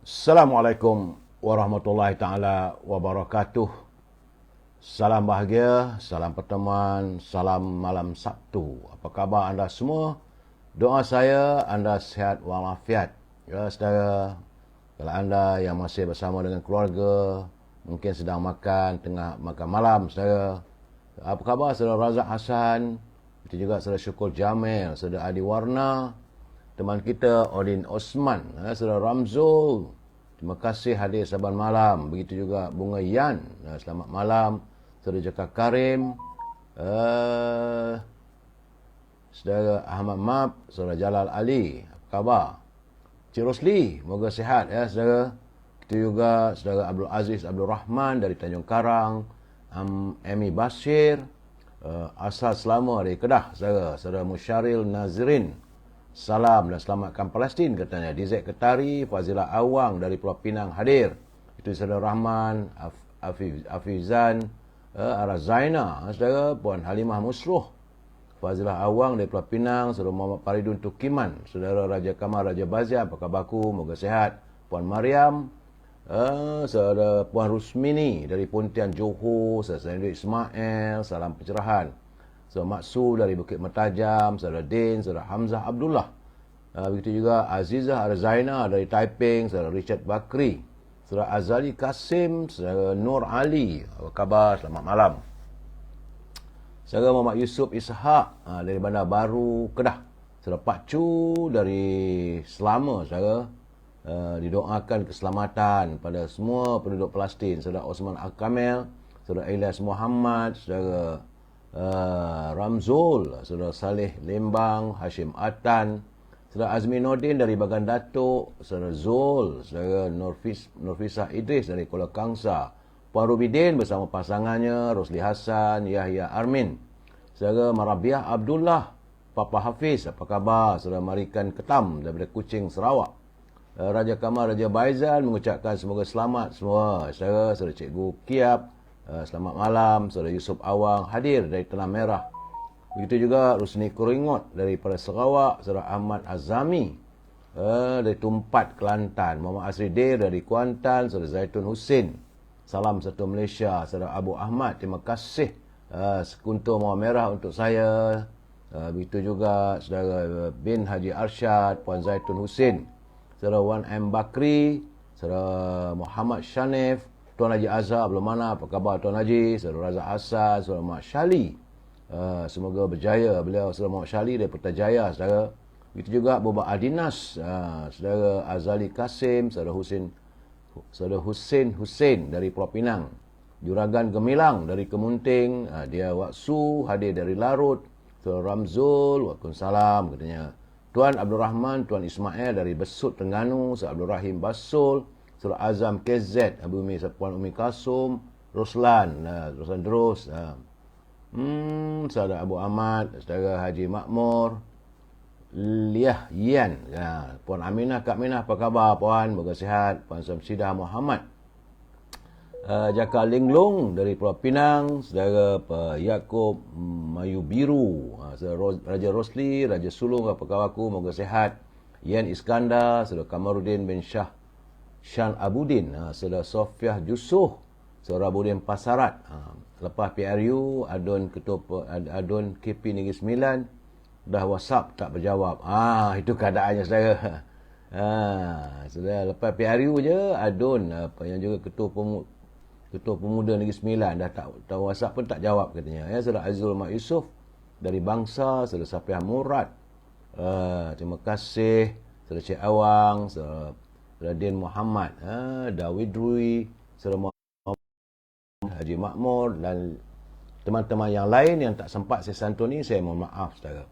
Assalamualaikum warahmatullahi taala wabarakatuh. Salam bahagia, salam pertemuan, salam malam Sabtu. Apa khabar anda semua? Doa saya anda sihat walafiat. Ya saudara, kalau anda yang masih bersama dengan keluarga, mungkin sedang makan, tengah makan malam saudara. Apa khabar saudara Razak Hassan? Itu juga saudara Syukur Jamil, saudara Adi Warna, teman kita Odin Osman, saudara Ramzul. Terima kasih hadir saban malam. Begitu juga Bunga Yan. Selamat malam. Saudara Jaka Karim. Saudara Ahmad Mab. Saudara Jalal Ali. Apa khabar? Cik Rosli. Moga sihat ya saudara. Kita juga saudara Abdul Aziz Abdul Rahman dari Tanjung Karang. Amy Bashir. Asal Selama dari Kedah saudara. Saudara Musyaril Nazirin. Salam dan selamatkan Palestin katanya. DZ Ketari, Fazilah Awang dari Pulau Pinang hadir. Itu saudara Rahman, Afizan, Arazaina, saudara Puan Halimah Musruh. Fazilah Awang dari Pulau Pinang, saudara Muhammad Faridun Tukiman, saudara Raja Kamal Raja Bazia, apa khabarku? Moga sehat. Puan Mariam, saudara Puan Rusmini dari Pontian Johor, saudara Ismail, salam pencerahan. Saudara Maksu dari Bukit Mertajam, saudara Din, saudara Hamzah Abdullah. Begitu juga Azizah Arzaina dari Taiping, saudara Richard Bakri, saudara Azali Kasim, saudara Nur Ali. Apa khabar? Selamat malam. Saudara Muhammad Yusuf Ishak dari Bandar Baru, Kedah. Saudara Pak Chu dari Selama, saudara. Didoakan keselamatan pada semua penduduk Palestin. Saudara Osman Al-Kamel, saudara Ilyas Muhammad, saudara Ramzul, saudara Saleh Lembang, Hashim Atan, saudara Azmi Nordin dari Bagan Datuk, saudara Zul, saudara Nurfisah Idris dari Kuala Kangsa, Puan Rubidin bersama pasangannya, Rosli Hassan, Yahya Armin, saudara Marabiah Abdullah, Papa Hafiz, apa khabar? Saudara Marikan Ketam daripada Kuching, Sarawak. Raja Kamal Raja Baizal mengucapkan semoga selamat semua. Saudara Cikgu Kiap, selamat malam. Saudara Yusuf Awang hadir dari Tanah Merah. Begitu juga Rusni Kuringot daripada Sarawak. Saudara Ahmad Azami dari Tumpat, Kelantan. Muhammad Asri Dir dari Kuantan. Saudara Zaitun Husin, salam satu Malaysia. Saudara Abu Ahmad, terima kasih sekuntur mawar merah untuk saya. Begitu juga Saudara bin Haji Arsyad, Puan Zaitun Husin, Saudara Wan M. Bakri, Saudara Muhammad Shanif, Tuan Haji Azhar belum mana, apa khabar Tuan Haji? Saudara Razak Hassan, Saudara Mak Syali. Semoga berjaya beliau, Saudara Mak Syali dari Putrajaya, saudara. Begitu juga Bubak Adinas, Saudara Azali Kasim, Saudara Hussein dari Pulau Pinang. Juragan Gemilang dari Kemunting, dia Waksu hadir dari Larut. Saudara Ramzul, Waalaikumsalam katanya. Tuan Abdul Rahman, Tuan Ismail dari Besut Terengganu, Saudara Abdul Rahim Basul, Saudara Azam KZ, Abu Umi Puan Umi Kasum, Roslan Terus, Saudara Abu Ahmad, Saudara Haji Makmur, Liah Yan, Puan Aminah, Kak Minah, apa khabar Puan? Moga sihat. Puan Samsidah Muhammad, Jaka Linglung dari Pulau Pinang, Saudara Yaakob Mayu Biru, Saudara Raja Rosli, Raja Sulung, apa khabarku? Moga sihat. Yan Iskandar, Saudara Kamaruddin bin Shan Abudin, Saudara Sofiah Jusuh, Saudara Abudin Pasarat. Lepas PRU, Adun Adun KP Negeri Sembilan, dah WhatsApp tak berjawab. Itu keadaannya saudara. Saudara lepas PRU je, Adun yang juga Ketua Pemuda Negeri Sembilan dah tak WhatsApp pun tak jawab katanya. Saudara Azul Mak Yusof dari Bangsa, Saudara Safiah Murad. Terima kasih. Saudara Cik Awang, Saudara Din Muhammad, Dawid Rui, Saudara Haji Makmur dan teman-teman yang lain yang tak sempat saya santuni, saya mohon maaf saudara.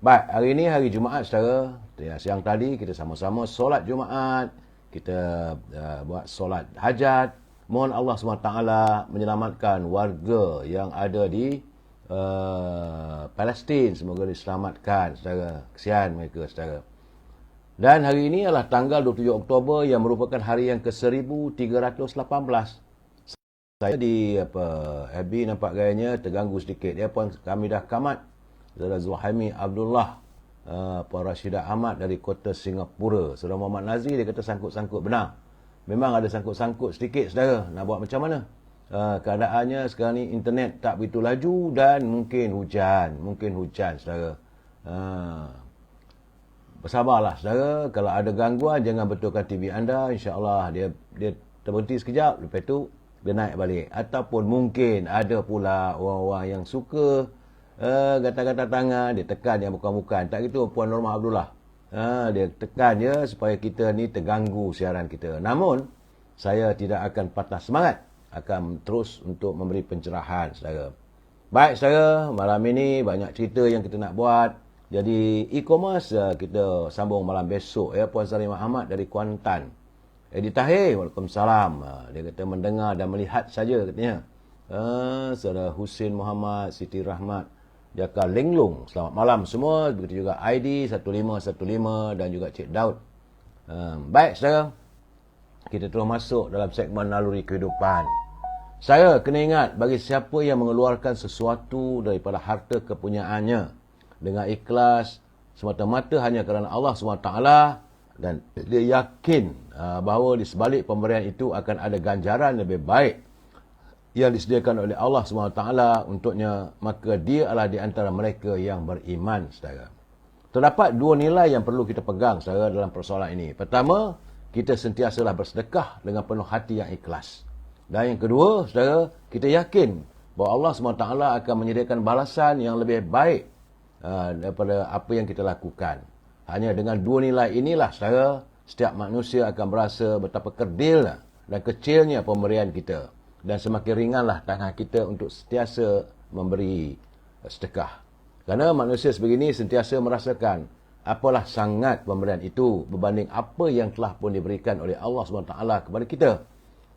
Baik, hari ini hari Jumaat saudara. Siang tadi kita sama-sama solat Jumaat, kita buat solat hajat. Mohon Allah SWT menyelamatkan warga yang ada di Palestin, semoga diselamatkan saudara. Kesian mereka saudara. Dan hari ini adalah tanggal 27 Oktober yang merupakan hari yang ke-1318. Saya di FB nampak gayanya terganggu sedikit. Puan Hamidah Kamat, Saudara Zulhaimi Abdullah, Puan Rashidah Ahmad dari Kota Singapura. Saudara Muhammad Nazri dia kata sangkut-sangkut benar. memang ada sangkut-sangkut sedikit saudara. Nak buat macam mana? Keadaannya sekarang ni internet tak begitu laju dan mungkin hujan saudara. Bersabarlah saudara, kalau ada gangguan jangan betulkan TV anda, insya-Allah dia terberhenti sekejap, lepas tu dia naik balik. Ataupun mungkin ada pula orang-orang yang suka gatal-gatal tangan, dia tekan yang bukan-bukan. Tak gitu Puan Norma Abdullah. Dia tekan je supaya kita ni terganggu siaran kita. Namun saya tidak akan patah semangat, akan terus untuk memberi pencerahan saudara. Baik saudara, malam ini banyak cerita yang kita nak buat. Jadi e-commerce kita sambung malam besok ya. Puan Salimah Ahmad dari Kuantan. Edi Tahir, Waalaikumsalam. Dia kata mendengar dan melihat saja katanya. Saudara Husin Muhammad, Siti Rahmat, Jaka Linglung. Selamat malam semua. Begitu juga ID 1515 dan juga Cik Daud. Baik saudara, kita terus masuk dalam segmen naluri kehidupan. Saya kena ingat, bagi siapa yang mengeluarkan sesuatu daripada harta kepunyaannya dengan ikhlas semata-mata hanya kerana Allah SWT, dan dia yakin bahawa di sebalik pemberian itu akan ada ganjaran lebih baik yang disediakan oleh Allah SWT untuknya, maka dia adalah di antara mereka yang beriman saudara. Terdapat dua nilai yang perlu kita pegang saudara dalam persoalan ini. Pertama, kita sentiasalah bersedekah dengan penuh hati yang ikhlas. Dan yang kedua, saudara, kita yakin bahawa Allah SWT akan menyediakan balasan yang lebih baik daripada apa yang kita lakukan. Hanya dengan dua nilai inilah, saudara, setiap manusia akan berasa betapa kerdil dan kecilnya pemberian kita. Dan semakin ringanlah tangan kita untuk sentiasa memberi sedekah. Kerana manusia sebegini sentiasa merasakan apalah sangat pemberian itu berbanding apa yang telah pun diberikan oleh Allah SWT kepada kita.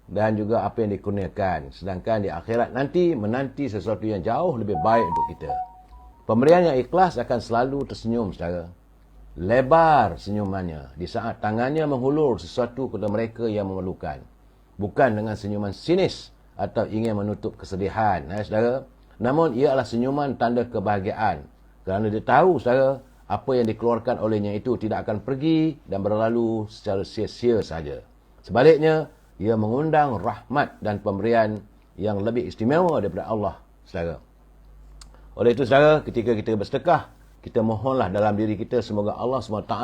Dan juga apa yang dikurniakan. Sedangkan di akhirat nanti menanti sesuatu yang jauh lebih baik untuk kita. Pemberian yang ikhlas akan selalu tersenyum saudara. Lebar senyumannya di saat tangannya menghulur sesuatu kepada mereka yang memerlukan. Bukan dengan senyuman sinis atau ingin menutup kesedihan saudara. Namun ia adalah senyuman tanda kebahagiaan. Kerana dia tahu saudara, apa yang dikeluarkan olehnya itu tidak akan pergi dan berlalu secara sia-sia saja. Sebaliknya, ia mengundang rahmat dan pemberian yang lebih istimewa daripada Allah saudara. Oleh itu saudara, ketika kita bersedekah, kita mohonlah dalam diri kita semoga Allah SWT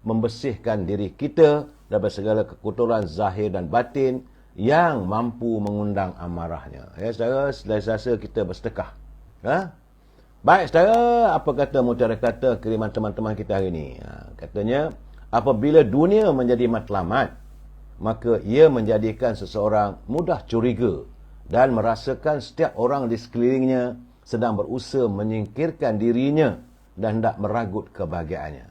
membersihkan diri kita daripada segala kekotoran zahir dan batin yang mampu mengundang amarahnya. Ya saudara, selesa kita bersedekah. Baik saudara, apa kata mutiara kata kiriman teman-teman kita hari ini? Katanya, apabila dunia menjadi matlamat, maka ia menjadikan seseorang mudah curiga dan merasakan setiap orang di sekelilingnya sedang berusaha menyingkirkan dirinya dan hendak meragut kebahagiaannya.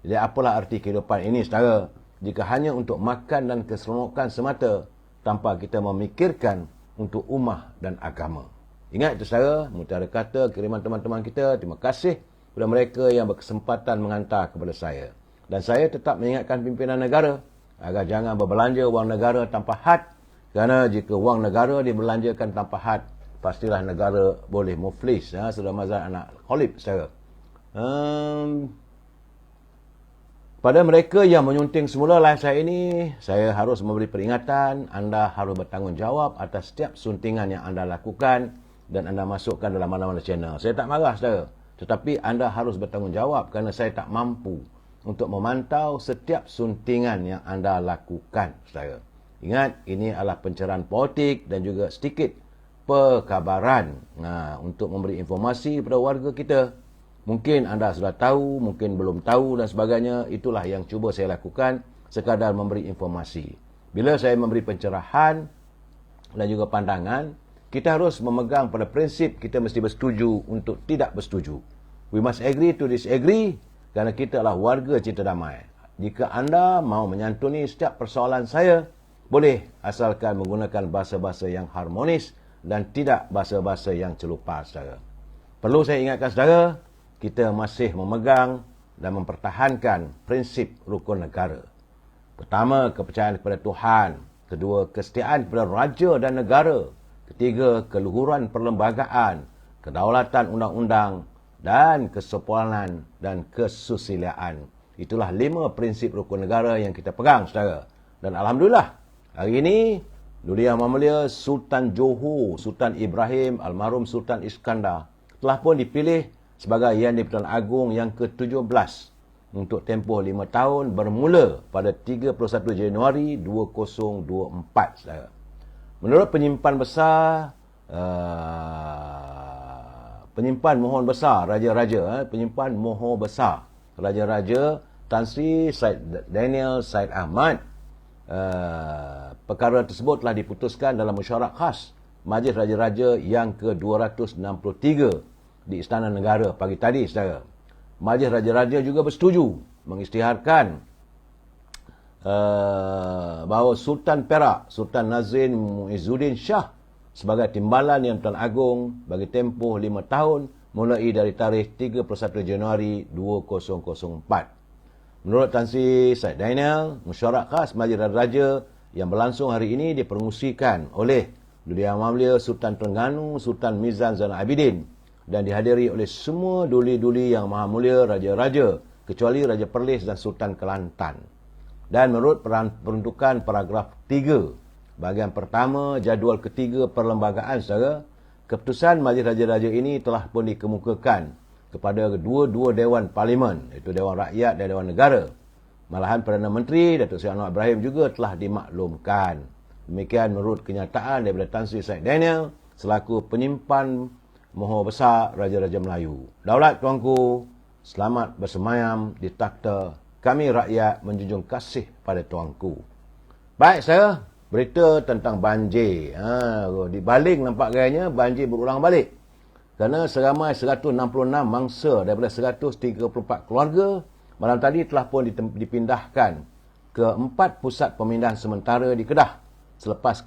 Jadi apalah arti kehidupan ini saudara, jika hanya untuk makan dan keseronokan semata tanpa kita memikirkan untuk ummah dan agama. Ingat itu saudara, mutiara kata kiriman teman-teman kita. Terima kasih kepada mereka yang berkesempatan menghantar kepada saya. Dan saya tetap mengingatkan pimpinan negara agar jangan berbelanja wang negara tanpa had. Kerana jika wang negara dibelanjakan tanpa had, pastilah negara boleh muflis. Saudara Mazhar anak Khalib saudara. Pada mereka yang menyunting semula live saya ini, saya harus memberi peringatan. Anda harus bertanggungjawab atas setiap suntingan yang anda lakukan dan anda masukkan dalam mana-mana channel. Saya tak marah saudara, tetapi anda harus bertanggungjawab kerana saya tak mampu untuk memantau setiap suntingan yang anda lakukan saudara. Ingat, ini adalah pencerahan politik dan juga sedikit perkabaran untuk memberi informasi kepada warga kita. Mungkin anda sudah tahu, mungkin belum tahu dan sebagainya. Itulah yang cuba saya lakukan, sekadar memberi informasi. Bila saya memberi pencerahan dan juga pandangan, kita harus memegang pada prinsip kita mesti bersetuju untuk tidak bersetuju. We must agree to disagree kerana kita adalah warga cinta damai. Jika anda mau menyantuni setiap persoalan saya, boleh asalkan menggunakan bahasa-bahasa yang harmonis dan tidak bahasa-bahasa yang celupar saudara. Perlu saya ingatkan saudara, kita masih memegang dan mempertahankan prinsip rukun negara. Pertama, kepercayaan kepada Tuhan. Kedua, kesetiaan kepada raja dan negara. Ketiga, keluhuran perlembagaan, kedaulatan undang-undang dan kesopanan dan kesusilaan. Itulah 5 prinsip rukun negara yang kita pegang saudara. Dan Alhamdulillah, hari ini Duli Yang Mulia Sultan Johor, Sultan Ibrahim, almarhum Sultan Iskandar telah pun dipilih sebagai Yang di-Pertuan Agong yang ke-17 untuk tempoh 5 tahun bermula pada 31 Januari 2024. Saudara. Menurut penyimpan besar, penyimpan mohon besar Raja-Raja, penyimpan mohon besar Raja-Raja Tan Sri Said Daniel Said Ahmad, perkara tersebut telah diputuskan dalam mesyuarat khas Majlis Raja-Raja yang ke-263 di Istana Negara pagi tadi, saudara. Majlis Raja-Raja juga bersetuju mengisytiharkan bahawa Sultan Perak, Sultan Nazrin Muizzuddin Shah sebagai Timbalan Yang Pertuan Agong bagi tempoh 5 tahun mulai dari tarikh 31 Januari 2004. Menurut Tan Sri Said Daniel, mesyuarat khas Majlis Raja yang berlangsung hari ini dipermusikan oleh Duli Yang Mulia Sultan Terengganu, Sultan Mizan Zainal Abidin dan dihadiri oleh semua duli-duli yang maha mulia Raja-Raja kecuali Raja Perlis dan Sultan Kelantan. Dan menurut peruntukan paragraf 3, bahagian pertama, jadual ketiga perlembagaan, saudara, keputusan Majlis Raja-Raja ini telah pun dikemukakan kepada dua-dua Dewan Parlimen, iaitu Dewan Rakyat dan Dewan Negara. Malahan Perdana Menteri Datuk Seri Anwar Ibrahim juga telah dimaklumkan. Demikian menurut kenyataan daripada Tan Sri Said Daniel selaku penyimpan Mohon Besar Raja-Raja Melayu. Daulat tuanku, selamat bersemayam di takhta. Kami rakyat menjunjung kasih pada tuanku. Baik, saya berita tentang banjir. Di Baling nampak gayanya banjir berulang balik. Kerana seramai 166 mangsa daripada 134 keluarga malam tadi telah pun dipindahkan ke 4 pusat pemindahan sementara di Kedah selepas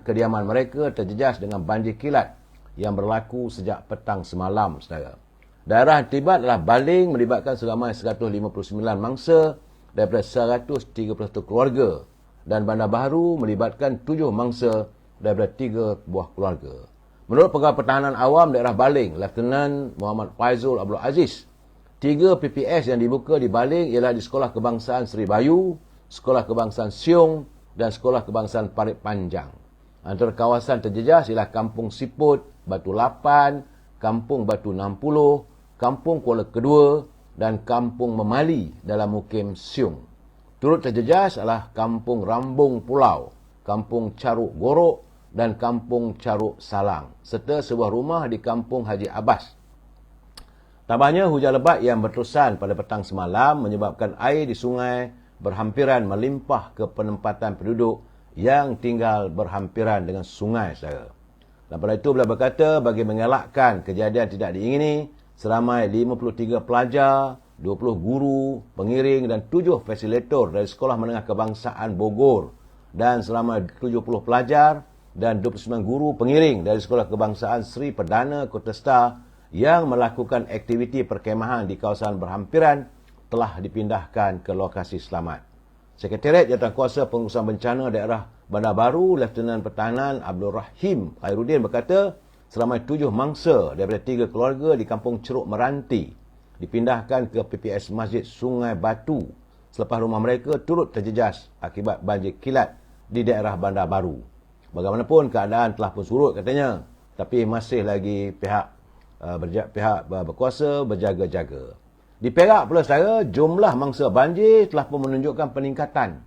kediaman mereka terjejas dengan banjir kilat yang berlaku sejak petang semalam, saudara. Daerah yang terlibat adalah Baling melibatkan seramai 159 mangsa daripada 131 keluarga dan Bandar Baharu melibatkan 7 mangsa daripada 3 buah keluarga. Menurut Pegawai Pertahanan Awam Daerah Baling, Lieutenant Muhammad Faizul Abdul Aziz, 3 PPS yang dibuka di Baling ialah di Sekolah Kebangsaan Seri Bayu, Sekolah Kebangsaan Siung dan Sekolah Kebangsaan Parit Panjang. Antara kawasan terjejas ialah Kampung Siput, Batu Lapan, Kampung Batu 60, Kampung Kuala Kedua dan Kampung Memali dalam Mukim Siung. Turut terjejas adalah Kampung Rambung Pulau, Kampung Caruk Gorok dan Kampung Caruk Salang, serta sebuah rumah di Kampung Haji Abbas. Tambahnya, hujan lebat yang berterusan pada petang semalam menyebabkan air di sungai berhampiran melimpah ke penempatan penduduk yang tinggal berhampiran dengan sungai, saudara. Dan pada itu, beliau berkata, bagi mengelakkan kejadian tidak diingini, seramai 53 pelajar, 20 guru, pengiring dan 7 fasilitator dari Sekolah Menengah Kebangsaan Bogor dan seramai 70 pelajar dan 29 guru pengiring dari Sekolah Kebangsaan Seri Perdana Kota Star yang melakukan aktiviti perkemahan di kawasan berhampiran telah dipindahkan ke lokasi selamat. Sekretariat Jawatankuasa Pengurusan Bencana Daerah Bandar Baru, Lieutenant Pertahanan Abdul Rahim Khairuddin berkata, seramai 7 mangsa daripada 3 keluarga di Kampung Ceruk Meranti dipindahkan ke PPS Masjid Sungai Batu selepas rumah mereka turut terjejas akibat banjir kilat di daerah Bandar Baru. Bagaimanapun keadaan telah pun surut katanya, tapi masih lagi pihak berkuasa berjaga-jaga. Di Perak pula, saudara, jumlah mangsa banjir telah pun menunjukkan peningkatan.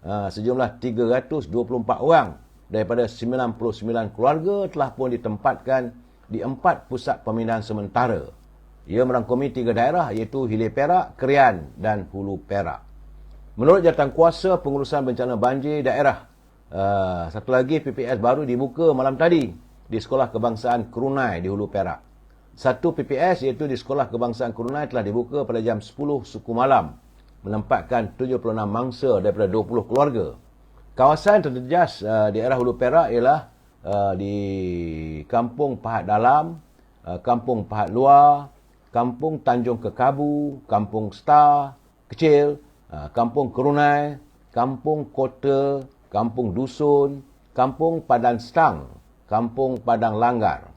Sejumlah 324 orang daripada 99 keluarga telah pun ditempatkan di 4 pusat pemindahan sementara. Ia merangkumi 3 daerah iaitu Hilir Perak, Krian dan Hulu Perak. Menurut Jawatankuasa Pengurusan Bencana Banjir Daerah, satu lagi PPS baru dibuka malam tadi di Sekolah Kebangsaan Kerunai di Hulu Perak. Satu PPS iaitu di Sekolah Kebangsaan Kerunai telah dibuka pada jam 10 suku malam, menempatkan 76 mangsa daripada 20 keluarga. Kawasan terjejas di daerah Hulu Perak ialah di Kampung Pahat Dalam, Kampung Pahat Luar, Kampung Tanjung Kekabu, Kampung Star Kecil, Kampung Kerunai, Kampung Kota, Kampung Dusun, Kampung Padang Stang, Kampung Padang Langgar.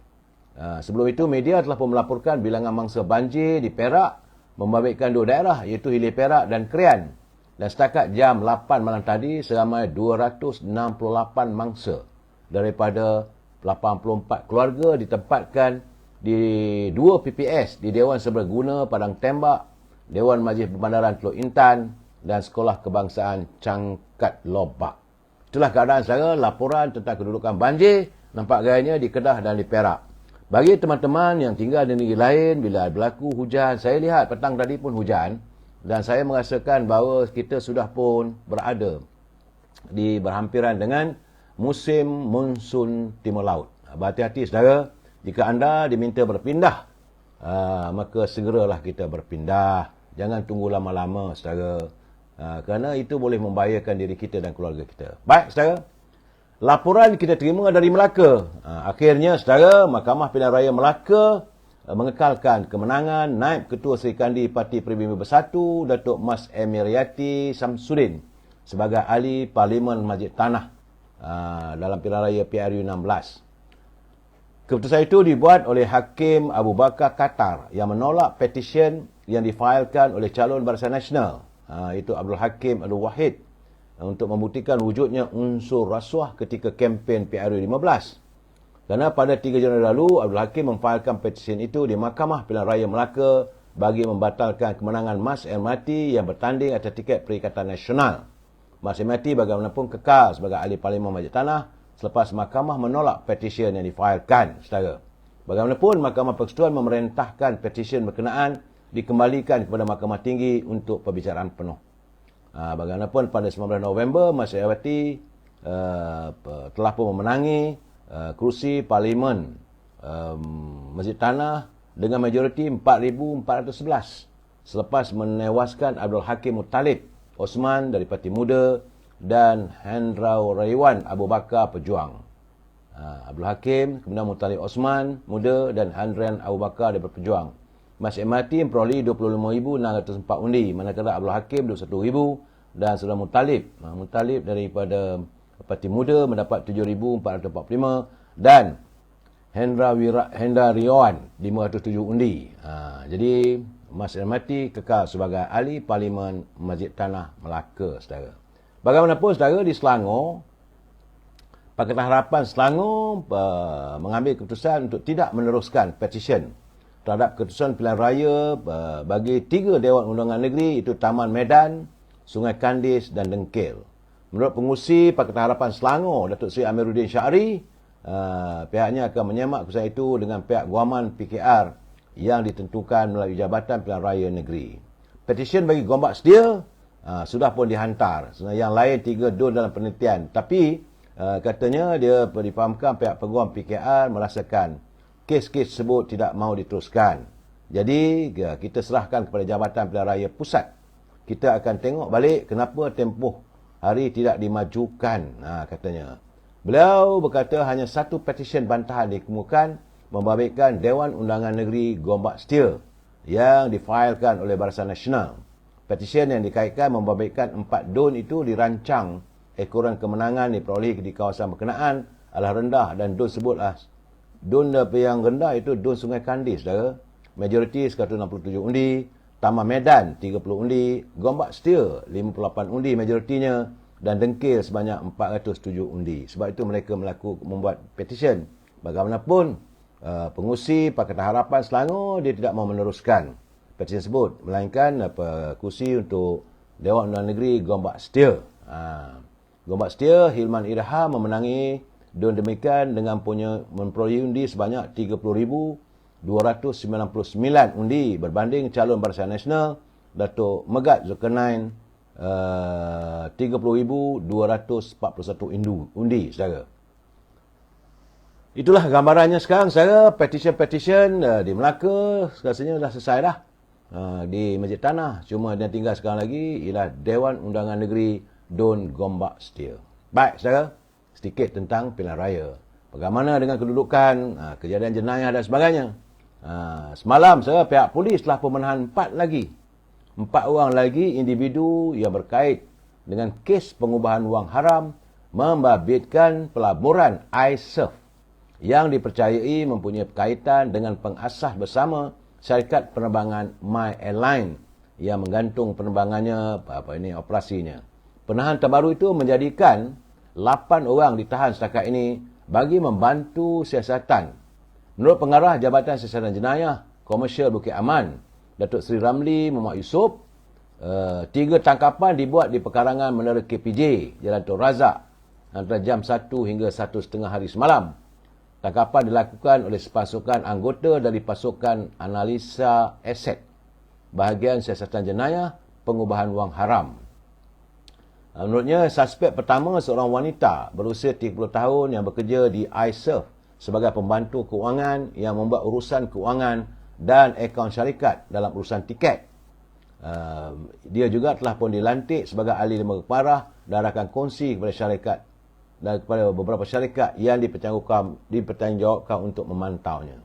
Sebelum itu, media telah pun melaporkan bilangan mangsa banjir di Perak membabitkan 2 daerah iaitu Hilir Perak dan Krian. Dan setakat jam 8 malam tadi, seramai 268 mangsa daripada 84 keluarga ditempatkan di 2 PPS di Dewan Serbaguna Padang Tembak, Dewan Majlis Perbandaran Teluk Intan dan Sekolah Kebangsaan Cangkat Lobak. Itulah keadaan saudara laporan tentang kedudukan banjir nampak gayanya di Kedah dan di Perak. Bagi teman-teman yang tinggal di negeri lain, bila berlaku hujan, saya lihat petang tadi pun hujan, dan saya merasakan bahawa kita sudah pun berada di berhampiran dengan musim monsun timur laut. Berhati-hati saudara, jika anda diminta berpindah, maka segeralah kita berpindah. Jangan tunggu lama-lama saudara, kerana itu boleh membahayakan diri kita dan keluarga kita. Baik saudara, laporan kita terima dari Melaka. Akhirnya saudara, Mahkamah Pilihan Raya Melaka mengekalkan kemenangan Naib Ketua Serikandi Parti Pribumi Bersatu Datuk Mas Emiriyati Samsudin sebagai ahli Parlimen Masjid Tanah dalam pilihan raya PRU 16. Keputusan itu dibuat oleh Hakim Abu Bakar Qatar yang menolak petisyen yang difailkan oleh calon Barisan Nasional, itu Abdul Hakim Abdul Wahid, untuk membuktikan wujudnya unsur rasuah ketika kempen PRU 15. Kerana pada 3 Januari lalu, Abdul Hakim memfailkan petisyen itu di Mahkamah Pilihan Raya Melaka bagi membatalkan kemenangan Mas Emiriyati yang bertanding atas tiket Perikatan Nasional. Mas Emiriyati bagaimanapun kekal sebagai ahli Parlimen Masjid Tanah selepas Mahkamah menolak petisyen yang difailkan. Saudara, bagaimanapun Mahkamah Persekutuan memerintahkan petisyen berkenaan dikembalikan kepada Mahkamah Tinggi untuk perbicaraan penuh. Bagaimanapun pada 19 November, Mas Emiriyati telah pun memenangi kerusi Parlimen Masjid Tanah dengan majoriti 4,411 selepas menewaskan Abdul Hakim Muttalib Osman dari Parti Muda dan Hendrau Raywan Abu Bakar Pejuang. Abdul Hakim, kemudian Muttalib Osman Muda dan Hendrau Abu Bakar dari Pejuang. Mas Emiriyati memperoleh 25,604 undi, manakala Abdul Hakim 21,000 dan saudara Muttalib daripada Parti Muda mendapat 7,445 dan Hendra Riawan 507 undi. Jadi Mas Emiriyati kekal sebagai ahli Parlimen Masjid Tanah Melaka, saudara. Bagaimanapun saudara, di Selangor, Pakatan Harapan Selangor mengambil keputusan untuk tidak meneruskan petisyen terhadap keputusan pilihan raya bagi 3 Dewan Undangan Negeri, itu Taman Medan, Sungai Kandis dan Dengkil. Menurut pengurusi Pakatan Harapan Selangor, Datuk Seri Amiruddin Syahri, pihaknya akan menyemak keputusan itu dengan pihak guaman PKR yang ditentukan melalui Jabatan Pilihan Raya Negeri. Petisyen bagi Gombak Setia sudah pun dihantar. Sebenarnya yang lain 3 DUN dalam penelitian. Tapi katanya dia difahamkan pihak peguam PKR merasakan kes-kes tersebut tidak mahu diteruskan. Jadi kita serahkan kepada Jabatan Pilihan Raya Pusat. Kita akan tengok balik kenapa tempoh hari tidak dimajukan, katanya. Beliau berkata hanya satu petisyen bantahan dikemukakan membabitkan Dewan Undangan Negeri Gombak Setia yang difailkan oleh Barisan Nasional. Petisyen yang dikaitkan membabitkan 4 DUN itu dirancang ekoran kemenangan diperoleh di kawasan berkenaan adalah rendah, dan DUN sebutlah DUN yang rendah itu DUN Sungai Kandis, saudara. Majoriti 167 undi, Taman Medan 30 undi, Gombak Setia 58 undi majoritinya, dan Dengkil sebanyak 407 undi. Sebab itu mereka membuat petisyen. Bagaimanapun, pengurusi Pakatan Harapan Selangor dia tidak mahu meneruskan petisyen tersebut, melainkan kursi untuk Dewan Undangan Negeri Gombak Setia. Gombak Setia, Hilman Irham memenangi DUN demikian dengan memperoleh undi sebanyak 30,299 undi berbanding calon Barisan Nasional Datuk Megat Zulkarnain 30,241 undi, saudara. Itulah gambarannya sekarang, saudara. Petisyen di Melaka rasanya dah selesai dah di Masjid Tanah. Cuma yang tinggal sekarang lagi ialah Dewan Undangan Negeri DUN Gombak Setia. Baik, saudara, sedikit tentang pilihan raya. Bagaimana dengan kedudukan, kejadian jenayah dan sebagainya. Semalam, saudara, pihak polis telah menahan 4 orang lagi individu yang berkait dengan kes pengubahan wang haram membabitkan pelaburan iSurf yang dipercayai mempunyai kaitan dengan pengasas bersama syarikat penerbangan My Airline yang menggantung penerbangannya, operasinya. Penahan terbaru itu menjadikan 8 orang ditahan setakat ini bagi membantu siasatan. Menurut Pengarah Jabatan Siasatan Jenayah Komersial Bukit Aman, Datuk Seri Ramli Muhammad Yusof, 3 tangkapan dibuat di pekarangan Menara KPJ, Jalan Tun Razak, antara jam 1 hingga 1.30 hari semalam. Tangkapan dilakukan oleh sepasukan anggota dari pasukan analisa aset, bahagian siasatan jenayah pengubahan wang haram. Menurutnya, suspek pertama seorang wanita berusia 30 tahun yang bekerja di iSurf sebagai pembantu kewangan yang membuat urusan kewangan dan akaun syarikat dalam urusan tiket. Dia juga telah pun dilantik sebagai ahli lembaga parah dan akan kongsi kepada syarikat dan kepada beberapa syarikat yang dipertanggungjawabkan untuk memantaunya.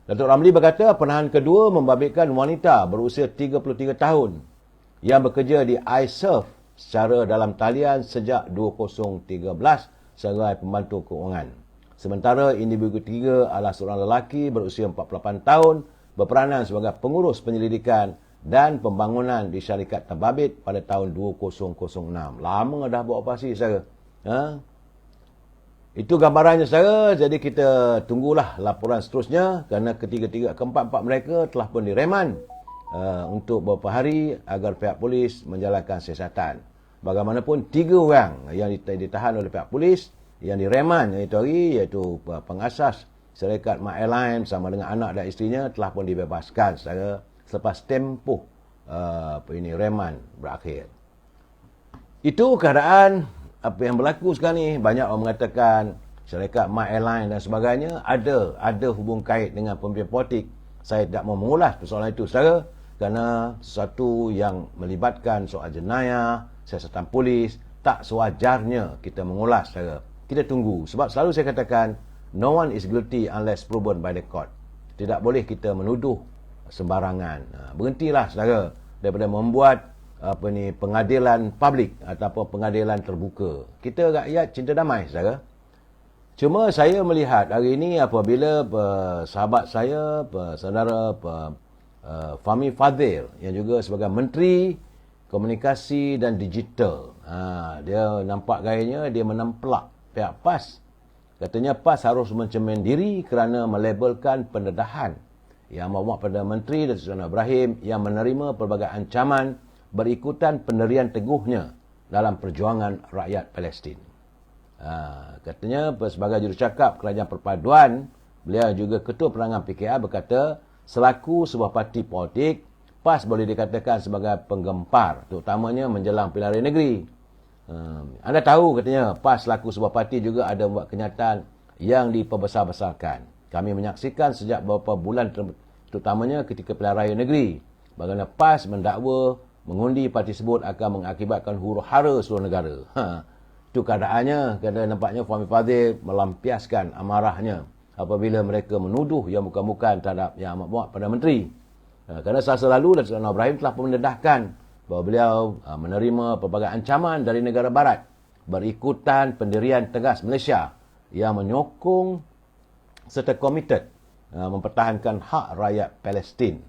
Datuk Ramli berkata penahanan kedua membabitkan wanita berusia 33 tahun yang bekerja di iSurf secara dalam talian sejak 2013 sebagai pembantu kewangan. Sementara individu ketiga adalah seorang lelaki berusia 48 tahun berperanan sebagai pengurus penyelidikan dan pembangunan di syarikat terbabit pada tahun 2006. Lama dah buat operasi, saudara. Itu gambarannya, saudara. Jadi kita tunggulah laporan seterusnya kerana keempat-empat mereka telah pun direman untuk beberapa hari agar pihak polis menjalankan siasatan. Bagaimanapun 3 orang yang ditahan oleh pihak polis yang direman iaitu pengasas syarikat Mak Airline sama dengan anak dan isterinya telah pun dibebaskan selepas tempoh reman berakhir. Itu keadaan apa yang berlaku sekarang ni. Banyak orang mengatakan syarikat Mak Airline dan sebagainya ada hubung kait dengan pemimpin politik. Saya tidak mau mengulas persoalan itu, saudara, kerana sesuatu yang melibatkan soal jenayah, siasatan polis, tak sewajarnya kita mengulas, saudara. Kita tunggu. Sebab selalu saya katakan, no one is guilty unless proven by the court. Tidak boleh kita menuduh sembarangan. Berhentilah, saudara, daripada membuat pengadilan publik ataupun pengadilan terbuka. Kita rakyat cinta damai, saudara. Cuma saya melihat hari ini apabila sahabat saya, saudara Fahmi Fadzil yang juga sebagai Menteri Komunikasi dan Digital, dia nampak gayanya dia menempelak pihak PAS. Katanya PAS harus mencermin diri kerana melabelkan pendedahan yang memuat pada Menteri Datuk Seri Ibrahim yang menerima pelbagai ancaman berikutan pendirian teguhnya dalam perjuangan rakyat Palestin. Katanya sebagai jurucakap Kerajaan Perpaduan, beliau juga Ketua Penerangan PKR berkata, selaku sebuah parti politik, PAS boleh dikatakan sebagai penggempar, terutamanya menjelang pilihan raya negeri. Anda tahu, katanya, PAS selaku sebuah parti juga ada membuat kenyataan yang diperbesar-besarkan. Kami menyaksikan sejak beberapa bulan, terutamanya ketika pilihan raya negeri, bagaimana PAS mendakwa mengundi parti tersebut akan mengakibatkan huru-hara seluruh negara. Itu keadaannya. Kerana nampaknya Fahmi Fadzil melampiaskan amarahnya apabila mereka menuduh yang bukan-bukan terhadap yang amat muat pada menteri. Kerana selasa lalu Datuk Seri Ibrahim telah mendedahkan bahawa beliau menerima pelbagai ancaman dari negara barat berikutan pendirian tegas Malaysia yang menyokong serta komited mempertahankan hak rakyat Palestin.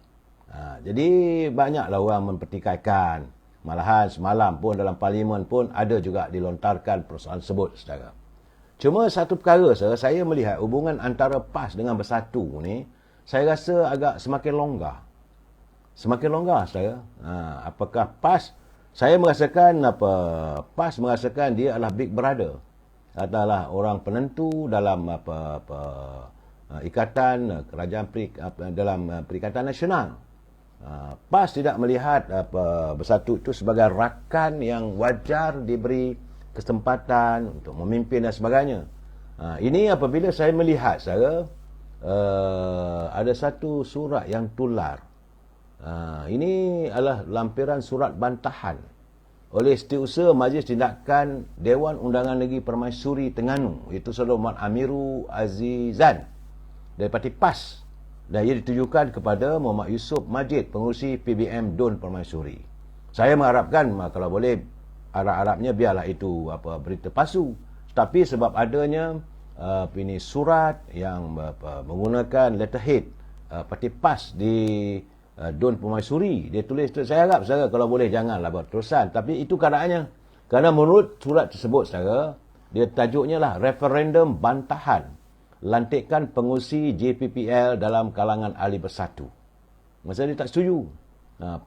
Jadi banyaklah orang mempertikaikan. Malahan semalam pun dalam parlimen pun ada juga dilontarkan persoalan tersebut, saudara. Cuma satu perkara, saudara, saya melihat hubungan antara PAS dengan Bersatu ni, saya rasa agak semakin longgar. Semakin longgar, saudara. Apakah PAS, saya merasakan PAS merasakan dia adalah big brother, adalah orang penentu dalam ikatan kerajaan dalam Perikatan Nasional. PAS tidak melihat Bersatu itu sebagai rakan yang wajar diberi kesempatan untuk memimpin dan sebagainya. Ini apabila saya melihat, saudara, ada satu surat yang tular. Ini adalah lampiran surat bantahan oleh Setiausaha Majlis Tindakan Dewan Undangan Negeri Permaisuri Terengganu, iaitu Saudara Muhammad Amiru Azizan dari parti PAS, dan ia ditujukan kepada Muhammad Yusof Majid, pengurusi PBM Dun Permaisuri. Saya mengharapkan kalau boleh Arab-Arabnya biarlah itu berita palsu, tapi sebab adanya surat yang menggunakan letterhead parti PAS di Don Permaisuri. Dia tulis tu, saya harap saudara kalau boleh janganlah buat terusan. Tapi itu keadaannya. Kerana menurut surat tersebut saudara, dia tajuknya lah referendum bantahan lantikan pengurusi JPPL dalam kalangan ahli bersatu. Masa dia tak setuju.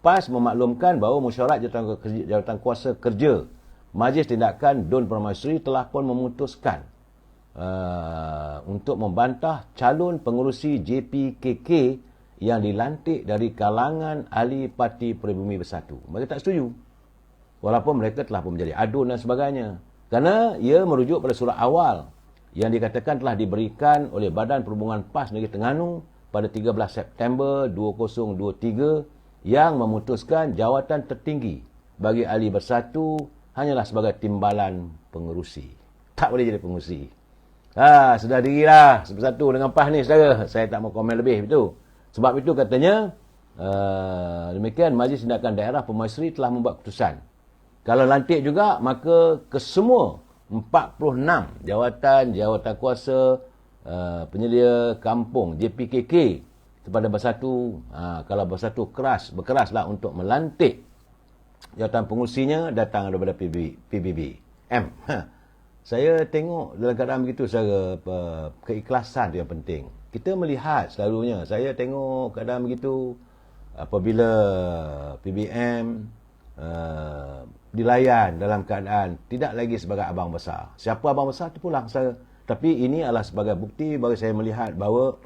PAS memaklumkan bahawa mesyuarat jawatan kuasa kerja Majlis Tindakan Don Permaisuri telah pun memutuskan untuk membantah calon pengurusi JPKK yang dilantik dari kalangan ahli Parti Peribumi Bersatu. Mereka tak setuju. Walaupun mereka telah pun menjadi adun dan sebagainya. Kerana ia merujuk pada surat awal yang dikatakan telah diberikan oleh Badan Perhubungan PAS Negeri Terengganu pada 13 September 2023 yang memutuskan jawatan tertinggi bagi ahli bersatu hanyalah sebagai timbalan pengerusi. Tak boleh jadi pengerusi. Sudah dirilah bersatu dengan PAS ni saudara. Saya tak mau komen lebih betul. Sebab itu katanya demikian Majlis Tindakan Daerah Permaisuri telah membuat keputusan. Kalau lantik juga, maka kesemua 46 jawatan kuasa penyelia kampung JPKK kepada bersatu, kalau bersatu berkeraslah untuk melantik jawatan pengurusinya datang daripada PBBM. Saya tengok dalam keadaan begitu secara keikhlasan itu yang penting. Kita melihat selalunya, saya tengok keadaan begitu apabila PBM dilayan dalam keadaan tidak lagi sebagai abang besar. Siapa abang besar tu pulang saya. Tapi ini adalah sebagai bukti bagi saya melihat bahawa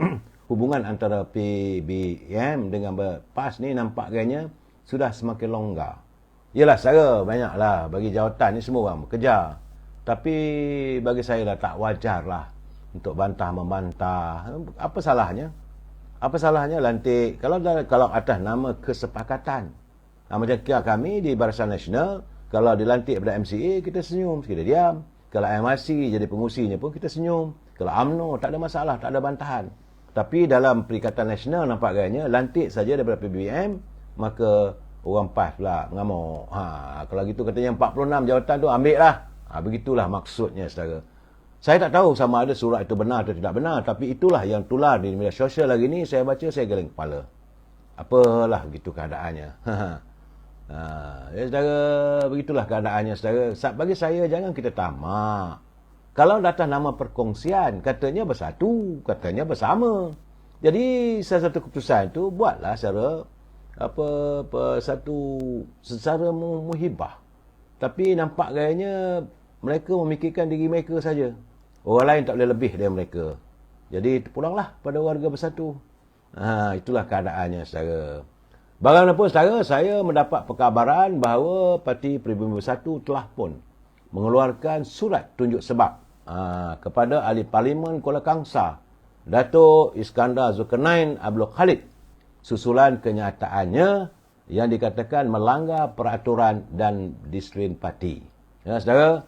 hubungan antara PBM dengan PAS ni nampaknya sudah semakin longgar. Yalah, saya banyaklah bagi jawatan ni semua orang bekerja. Tapi bagi saya dah tak wajar lah untuk bantah-membantah. Apa salahnya? Apa salahnya lantik kalau atas nama kesepakatan. Macam kami di Barisan Nasional, kalau dilantik pada MCA, kita senyum, kita diam. Kalau MRC jadi pengurusinya pun kita senyum. Kalau UMNO, tak ada masalah, tak ada bantahan. Tapi dalam Perikatan Nasional nampak gayanya, lantik saja daripada PBM, maka orang PAS pula mengamuk. Kalau gitu katanya 46 jawatan tu ambil lah. Begitulah maksudnya saudara. Saya tak tahu sama ada surat itu benar atau tidak benar, tapi itulah yang tular di media sosial lagi ni. Saya baca, saya geleng kepala. Apalah begitu keadaannya. Ya saudara, begitulah keadaannya saudara. Bagi saya, jangan kita tamak. Kalau datang nama perkongsian, katanya bersatu, katanya bersama. Jadi salah satu keputusan itu buatlah secara secara muhibah. Tapi nampak gayanya mereka memikirkan diri mereka saja. Orang lain tak boleh lebih dari mereka. Jadi pulanglah pada warga bersatu. Itulah keadaannya saudara. Bagaimanapun saudara, saya mendapat perkabaran bahawa Parti Peribumi Bersatu telah pun mengeluarkan surat tunjuk sebab kepada Ahli Parlimen Kuala Kangsar, Dato' Iskandar Zulkarnain Abdul Khalid, susulan kenyataannya yang dikatakan melanggar peraturan dan disiplin parti. Ya saudara,